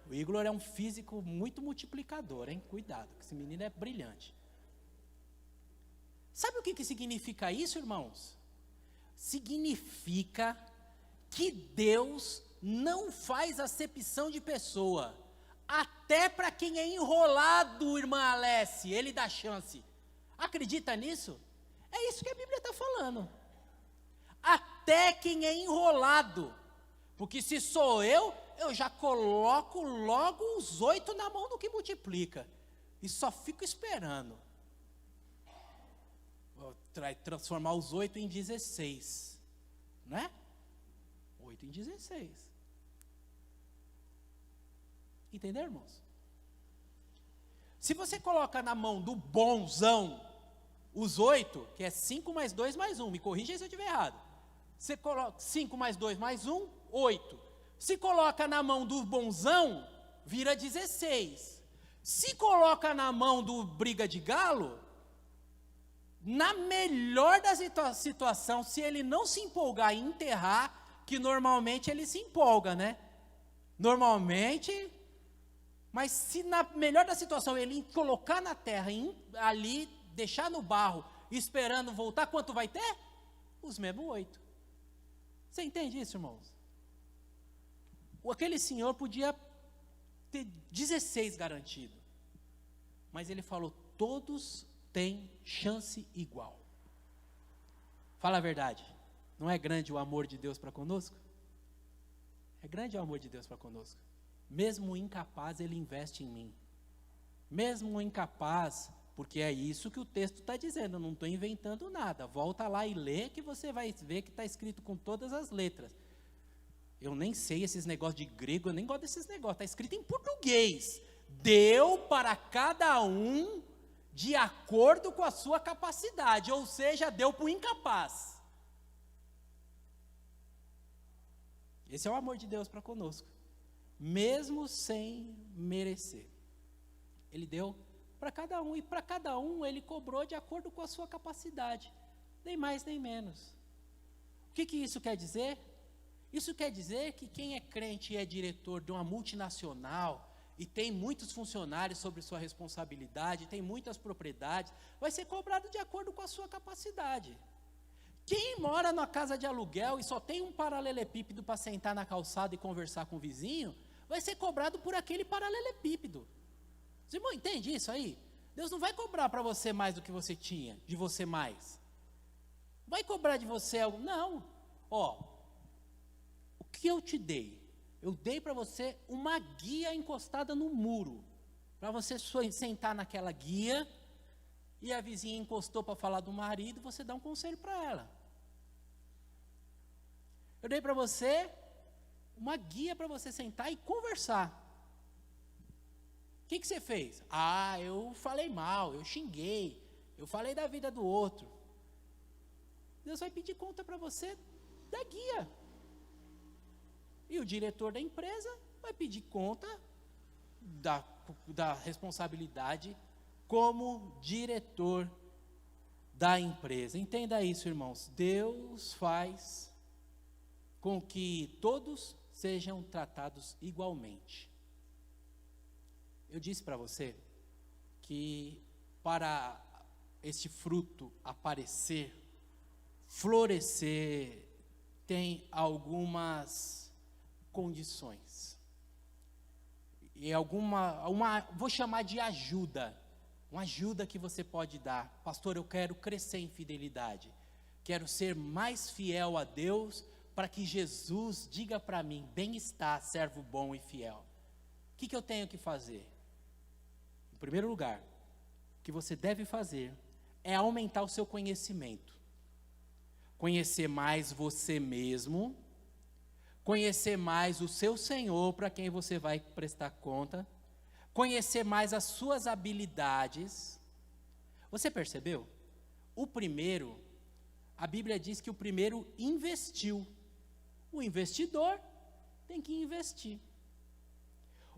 O Igor é um físico muito multiplicador, hein? Cuidado, que esse menino é brilhante. Sabe o que significa isso, irmãos? Significa que Deus não faz acepção de pessoa. Até para quem é enrolado, irmã Alessi, Ele dá chance. Acredita nisso? É isso que a Bíblia está falando. Até quem é enrolado. Porque se sou eu já coloco logo os 8 na mão do que multiplica. E só fico esperando. Vou transformar os 8 em 16. Né? 8 em 16. Entendeu, irmãos? Se você coloca na mão do bonzão os 8, que é 5 mais 2 mais 1, me corrija se eu estiver errado. Você coloca 5 mais 2 mais 1, 8. Se coloca na mão do bonzão, vira 16. Se coloca na mão do briga de galo, na melhor da situação, se ele não se empolgar em enterrar, que normalmente ele se empolga, né? Normalmente, mas se na melhor da situação ele colocar na terra, ali, deixar no barro, esperando voltar, quanto vai ter? Os mesmos 8. Você entende isso, irmãos? Aquele senhor podia ter 16 garantido, mas ele falou, todos têm chance igual. Fala a verdade, não é grande o amor de Deus para conosco? É grande o amor de Deus para conosco. Mesmo incapaz, Ele investe em mim. Mesmo incapaz, porque é isso que o texto está dizendo, eu não estou inventando nada. Volta lá e lê que você vai ver que está escrito com todas as letras. Eu nem sei esses negócios de grego, eu nem gosto desses negócios, está escrito em português. Deu para cada um de acordo com a sua capacidade, ou seja, deu para o incapaz. Esse é o amor de Deus para conosco, mesmo sem merecer. Ele deu para cada um, e para cada um Ele cobrou de acordo com a sua capacidade, nem mais nem menos. O que isso quer dizer? Isso quer dizer que quem é crente e é diretor de uma multinacional, e tem muitos funcionários sobre sua responsabilidade, tem muitas propriedades, vai ser cobrado de acordo com a sua capacidade. Quem mora numa casa de aluguel e só tem um paralelepípedo para sentar na calçada e conversar com o vizinho, vai ser cobrado por aquele paralelepípedo. Os irmãos, entende isso aí? Deus não vai cobrar para você mais do que você tinha, de você mais. Vai cobrar de você algo? Não. Ó, o que eu te dei? Eu dei para você uma guia encostada no muro, para você sentar naquela guia, e a vizinha encostou para falar do marido, você dá um conselho para ela. Eu dei para você uma guia para você sentar e conversar. O que você fez? Eu falei mal, eu xinguei, eu falei da vida do outro. Deus vai pedir conta para você da guia. E o diretor da empresa vai pedir conta da responsabilidade como diretor da empresa. Entenda isso, irmãos. Deus faz com que todos sejam tratados igualmente. Eu disse para você que para este fruto aparecer, florescer, tem algumas condições. E vou chamar de ajuda. Uma ajuda que você pode dar. Pastor, eu quero crescer em fidelidade. Quero ser mais fiel a Deus, para que Jesus diga para mim, bem está, servo bom e fiel. O que eu tenho que fazer? Em primeiro lugar, o que você deve fazer é aumentar o seu conhecimento. Conhecer mais você mesmo, conhecer mais o seu Senhor, para quem você vai prestar conta, conhecer mais as suas habilidades. Você percebeu? A Bíblia diz que o primeiro investiu. O investidor tem que investir.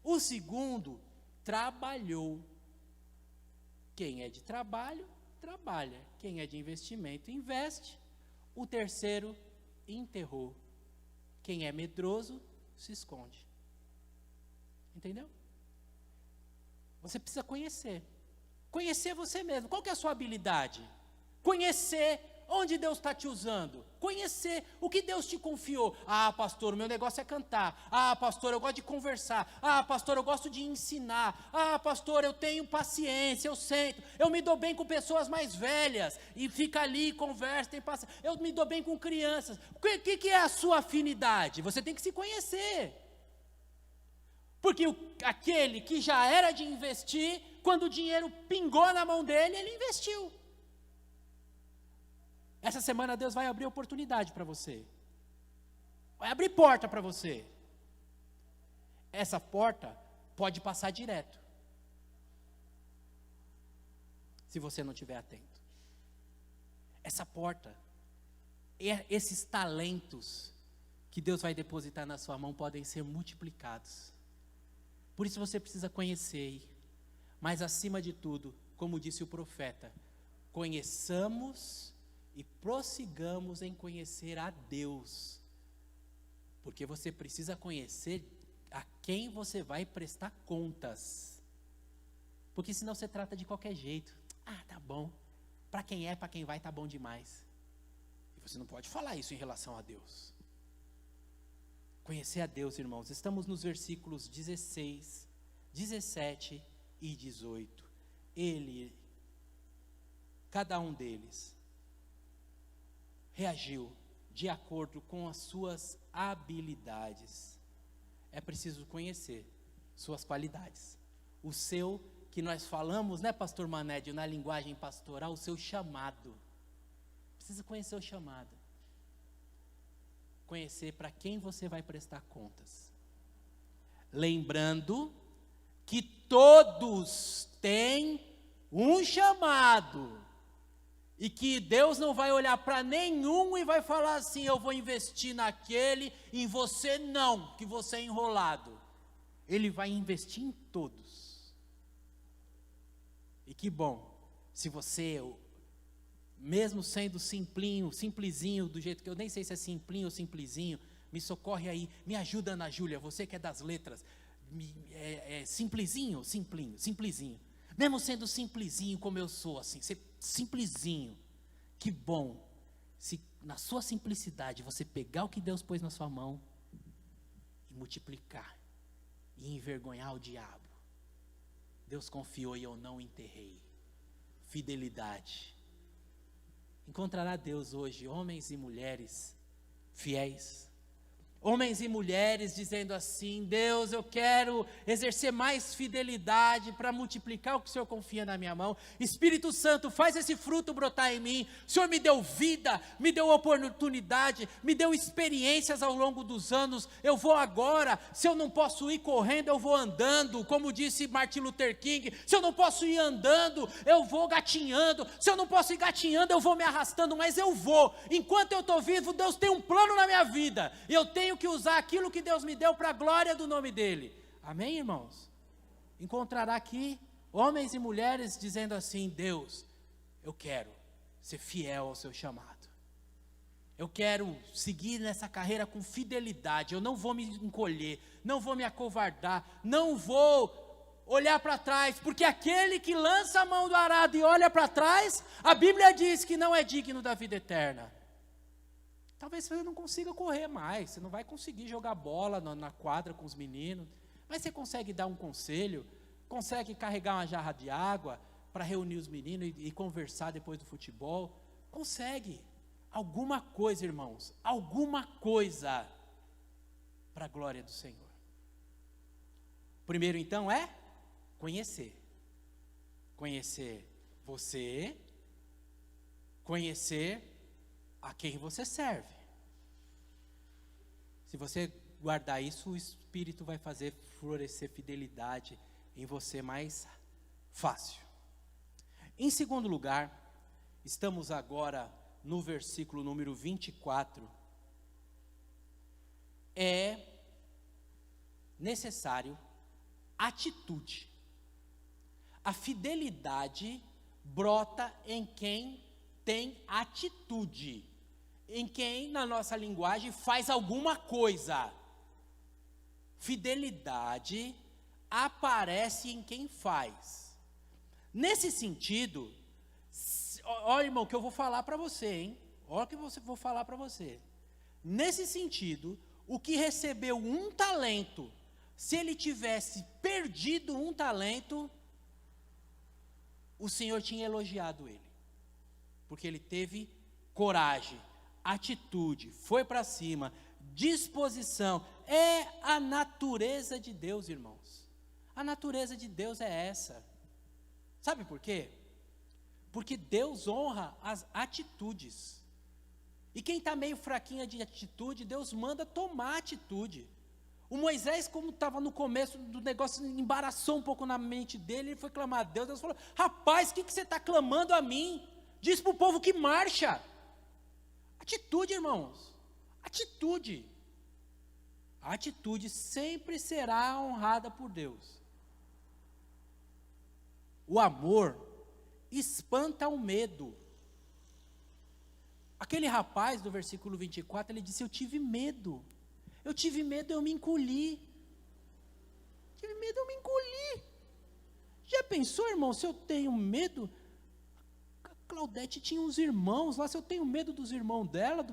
O segundo trabalhou. Quem é de trabalho, trabalha. Quem é de investimento, investe. O terceiro enterrou. Quem é medroso, se esconde. Entendeu? Você precisa conhecer. Conhecer você mesmo. Qual que é a sua habilidade? Conhecer onde Deus está te usando. Conhecer o que Deus te confiou. Pastor, o meu negócio é cantar. Pastor, eu gosto de conversar. Pastor, eu gosto de ensinar. Pastor, eu tenho paciência, eu sento. Eu me dou bem com pessoas mais velhas. E fica ali, conversa, tem paciência. Eu me dou bem com crianças. O que é a sua afinidade? Você tem que se conhecer. Porque aquele que já era de investir, quando o dinheiro pingou na mão dele, ele investiu. Essa semana Deus vai abrir oportunidade para você. Vai abrir porta para você. Essa porta pode passar direto. Se você não estiver atento. Essa porta, esses talentos que Deus vai depositar na sua mão podem ser multiplicados. Por isso você precisa conhecer. Mas acima de tudo, como disse o profeta, conheçamos e prossigamos em conhecer a Deus, porque você precisa conhecer a quem você vai prestar contas, porque senão você trata de qualquer jeito. Tá bom, para quem vai, tá bom demais. E você não pode falar isso em relação a Deus. Conhecer a Deus, irmãos, estamos nos versículos 16, 17 e 18. Cada um deles reagiu de acordo com as suas habilidades. É preciso conhecer suas qualidades. O seu, que nós falamos, né, pastor Manédio, na linguagem pastoral, o seu chamado. Precisa conhecer o chamado. Conhecer para quem você vai prestar contas. Lembrando que todos têm um chamado. E que Deus não vai olhar para nenhum e vai falar assim, eu vou investir naquele, em você não, que você é enrolado. Ele vai investir em todos. E que bom, se você, mesmo sendo simplesinho, do jeito que eu nem sei se é simplinho ou simplesinho, me socorre aí, me ajuda, Ana Júlia, você que é das letras, simplesinho, simplesinho. Mesmo sendo simplesinho como eu sou, assim, ser simplesinho. Que bom, se na sua simplicidade você pegar o que Deus pôs na sua mão e multiplicar, e envergonhar o diabo. Deus confiou e eu não enterrei. Fidelidade. Encontrará Deus hoje homens e mulheres fiéis. Homens e mulheres dizendo assim: Deus, eu quero exercer mais fidelidade para multiplicar o que o Senhor confia na minha mão. Espírito Santo, faz esse fruto brotar em mim. O Senhor me deu vida, me deu oportunidade, me deu experiências ao longo dos anos. Eu vou agora, se eu não posso ir correndo, eu vou andando, como disse Martin Luther King. Se eu não posso ir andando, eu vou gatinhando. Se eu não posso ir gatinhando, eu vou me arrastando, mas eu vou. Enquanto eu estou vivo, Deus tem um plano na minha vida. E eu tenho que usar aquilo que Deus me deu para a glória do nome dEle. Amém, irmãos? Encontrará aqui homens e mulheres dizendo assim: Deus, eu quero ser fiel ao seu chamado. Eu quero seguir nessa carreira com fidelidade. Eu não vou me encolher, não vou me acovardar, não vou olhar para trás, porque aquele que lança a mão do arado e olha para trás, a Bíblia diz que não é digno da vida eterna. Talvez você não consiga correr mais, você não vai conseguir jogar bola na quadra com os meninos, mas você consegue dar um conselho, consegue carregar uma jarra de água para reunir os meninos e conversar depois do futebol. Consegue alguma coisa, irmãos, alguma coisa para a glória do Senhor. Primeiro então é conhecer você, conhecer a quem você serve. Se você guardar isso, o Espírito vai fazer florescer fidelidade em você mais fácil. Em segundo lugar, estamos agora no versículo número 24. É necessário atitude. A fidelidade brota em quem tem atitude, em quem, na nossa linguagem, faz alguma coisa. Fidelidade aparece em quem faz. Nesse sentido, olha, irmão, que eu vou falar para você, hein? Olha o que eu vou falar para você. Nesse sentido, o que recebeu um talento, se ele tivesse perdido um talento, o Senhor tinha elogiado ele. Porque ele teve coragem, atitude, foi para cima, disposição. É a natureza de Deus, irmãos. A natureza de Deus é essa. Sabe por quê? Porque Deus honra as atitudes. E quem está meio fraquinha de atitude, Deus manda tomar atitude. O Moisés, como estava no começo do negócio, embaraçou um pouco na mente dele, ele foi clamar a Deus. Deus falou: rapaz, o que você está clamando a mim? Diz para o povo que marcha. Atitude, irmãos. Atitude. A atitude sempre será honrada por Deus. O amor espanta o medo. Aquele rapaz do versículo 24, ele disse: eu tive medo. Eu tive medo, eu me encolhi. Tive medo, eu me encolhi. Já pensou, irmão, se eu tenho medo? Claudete tinha uns irmãos lá, se eu tenho medo dos irmãos dela,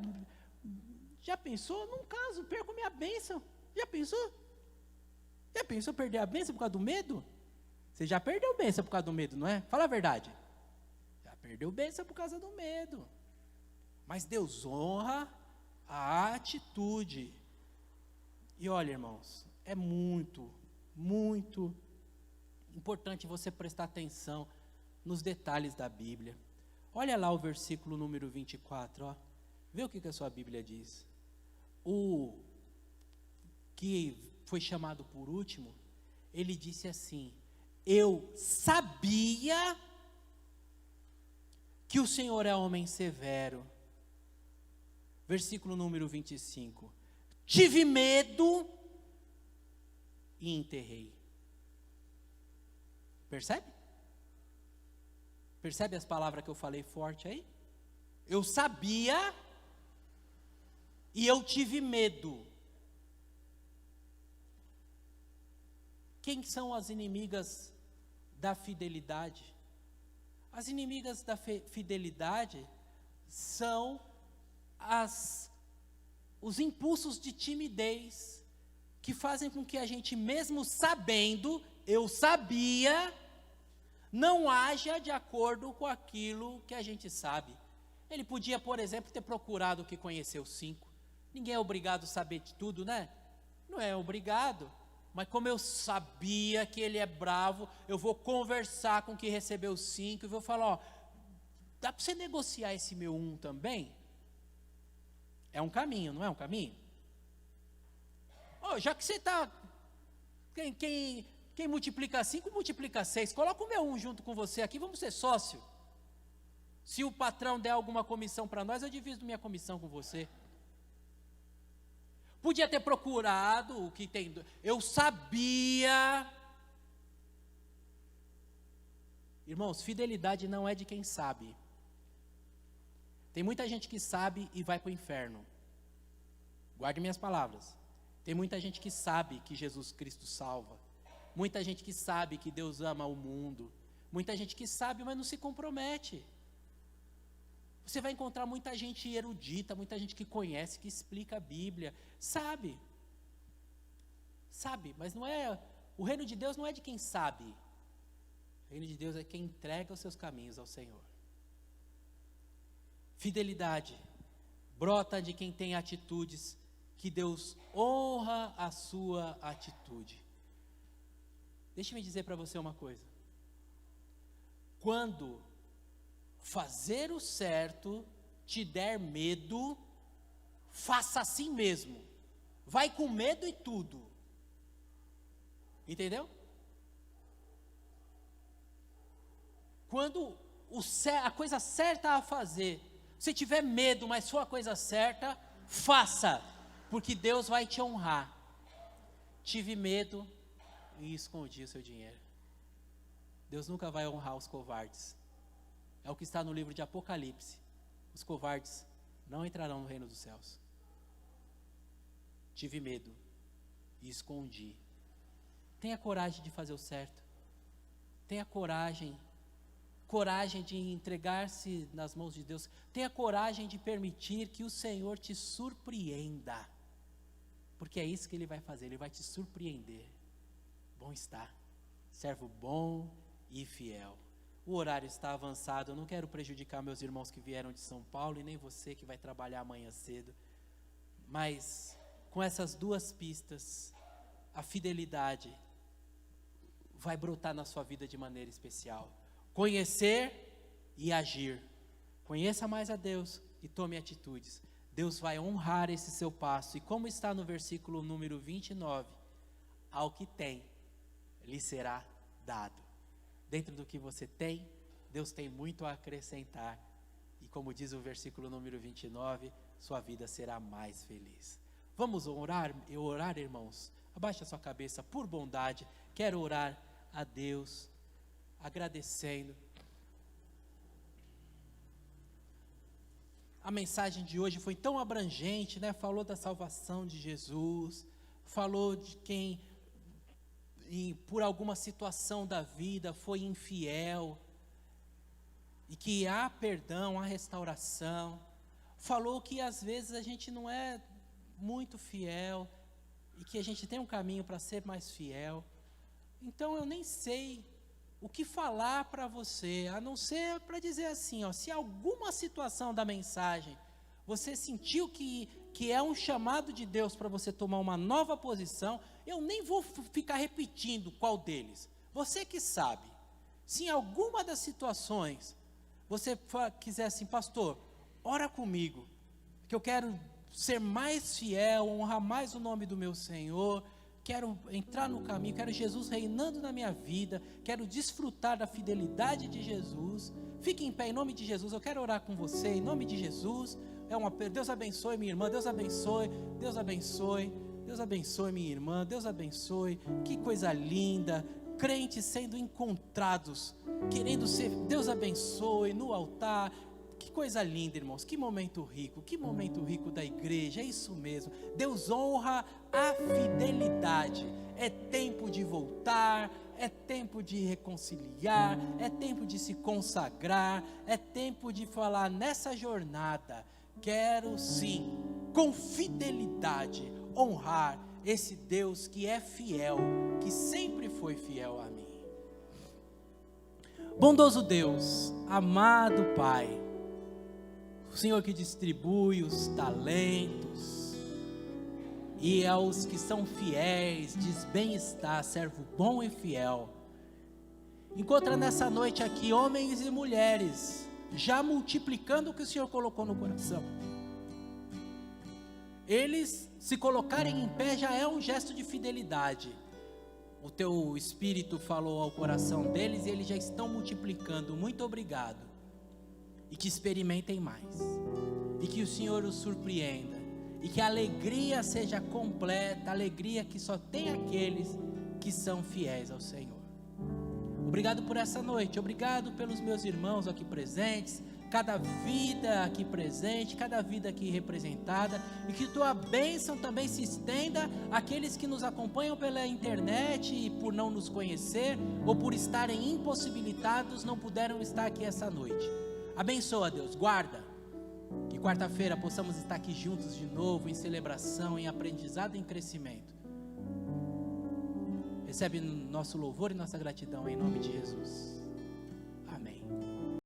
já pensou? Num caso, perco minha bênção. Já pensou? Já pensou perder a bênção por causa do medo? Você já perdeu bênção por causa do medo, não é? Fala a verdade. Já perdeu bênção por causa do medo. Mas Deus honra a atitude. E olha, irmãos, é muito, muito importante você prestar atenção nos detalhes da Bíblia. Olha lá o versículo número 24, ó. Vê o que a sua Bíblia diz. O que foi chamado por último, ele disse assim: eu sabia que o Senhor é homem severo. Versículo número 25. Tive medo e enterrei. Percebe? Percebe as palavras que eu falei forte aí? Eu sabia e eu tive medo. Quem são as inimigas da fidelidade? As inimigas da fidelidade são os impulsos de timidez, que fazem com que a gente, mesmo sabendo, eu sabia, não haja de acordo com aquilo que a gente sabe. Ele podia, por exemplo, ter procurado o que conheceu 5. Ninguém é obrigado a saber de tudo, né? Não é obrigado. Mas como eu sabia que ele é bravo, eu vou conversar com quem recebeu 5 e vou falar, ó, dá para você negociar esse meu 1 também? É um caminho, não é um caminho? Já que você está... Quem multiplica 5, multiplica 6. Coloca o meu 1 junto com você aqui, vamos ser sócio. Se o patrão der alguma comissão para nós, eu divido minha comissão com você. Podia ter procurado o que tem... Eu sabia... Irmãos, fidelidade não é de quem sabe. Tem muita gente que sabe e vai para o inferno. Guarde minhas palavras. Tem muita gente que sabe que Jesus Cristo salva. Muita gente que sabe que Deus ama o mundo. Muita gente que sabe, mas não se compromete. Você vai encontrar muita gente erudita, muita gente que conhece, que explica a Bíblia. Sabe, mas não é... O reino de Deus não é de quem sabe. O reino de Deus é quem entrega os seus caminhos ao Senhor. Fidelidade brota de quem tem atitudes que Deus honra a sua atitude. Deixe-me dizer para você uma coisa. Quando fazer o certo te der medo, faça assim mesmo. Vai com medo e tudo. Entendeu? Quando a coisa certa a fazer, se tiver medo, mas for a coisa certa, faça, porque Deus vai te honrar. Tive medo e escondi o seu dinheiro. Deus nunca vai honrar os covardes. É o que está no livro de Apocalipse. Os covardes não entrarão no reino dos céus. Tive medo e escondi. Tenha coragem de fazer o certo. Tenha coragem de entregar-se nas mãos de Deus. Tenha coragem de permitir que o Senhor te surpreenda. Porque é isso que Ele vai fazer, Ele vai te surpreender. Bom está, servo bom e fiel. O horário está avançado, eu não quero prejudicar meus irmãos que vieram de São Paulo e nem você que vai trabalhar amanhã cedo. Mas com essas duas pistas, a fidelidade vai brotar na sua vida de maneira especial. Conhecer e agir. Conheça mais a Deus e tome atitudes. Deus vai honrar esse seu passo. E como está no versículo número 29, ao que tem, lhe será dado. Dentro do que você tem, Deus tem muito a acrescentar. E como diz o versículo número 29, sua vida será mais feliz. Vamos orar, irmãos? Abaixe a sua cabeça, por bondade. Quero orar a Deus, agradecendo. A mensagem de hoje foi tão abrangente, né? Falou da salvação de Jesus, falou de quem, por alguma situação da vida, foi infiel, e que há perdão, há restauração. Falou que às vezes a gente não é muito fiel, e que a gente tem um caminho para ser mais fiel. Então eu nem sei o que falar para você, a não ser para dizer assim, ó, se alguma situação da mensagem você sentiu que é um chamado de Deus para você tomar uma nova posição, eu nem vou ficar repetindo qual deles. Você que sabe. Se em alguma das situações você quiser assim, pastor, ora comigo, que eu quero ser mais fiel, honrar mais o nome do meu Senhor, quero entrar no caminho, quero Jesus reinando na minha vida, quero desfrutar da fidelidade de Jesus. Fique em pé em nome de Jesus, eu quero orar com você em nome de Jesus. Deus abençoe minha irmã, Deus abençoe, Deus abençoe, Deus abençoe minha irmã, Deus abençoe. Que coisa linda, crentes sendo encontrados, querendo ser, Deus abençoe no altar, Que coisa linda, irmãos, que momento rico da igreja, é isso mesmo. Deus honra a fidelidade. É tempo de voltar, é tempo de reconciliar, é tempo de se consagrar, é tempo de falar: nessa jornada, quero sim, com fidelidade, honrar esse Deus que é fiel, que sempre foi fiel a mim. Bondoso Deus, amado Pai, o Senhor que distribui os talentos, e aos que são fiéis, diz: bem-estar, servo bom e fiel. Encontra nessa noite aqui homens e mulheres, já multiplicando o que o Senhor colocou no coração. Eles se colocarem em pé já é um gesto de fidelidade. O teu Espírito falou ao coração deles e eles já estão multiplicando. Muito obrigado. E que experimentem mais. E que o Senhor os surpreenda. E que a alegria seja completa, a alegria que só tem aqueles que são fiéis ao Senhor. Obrigado por essa noite, obrigado pelos meus irmãos aqui presentes, cada vida aqui presente, cada vida aqui representada, e que tua bênção também se estenda àqueles que nos acompanham pela internet e por não nos conhecer, ou por estarem impossibilitados, não puderam estar aqui essa noite. Abençoa, Deus, guarda, que quarta-feira possamos estar aqui juntos de novo, em celebração, em aprendizado e em crescimento. Recebe nosso louvor e nossa gratidão em nome de Jesus.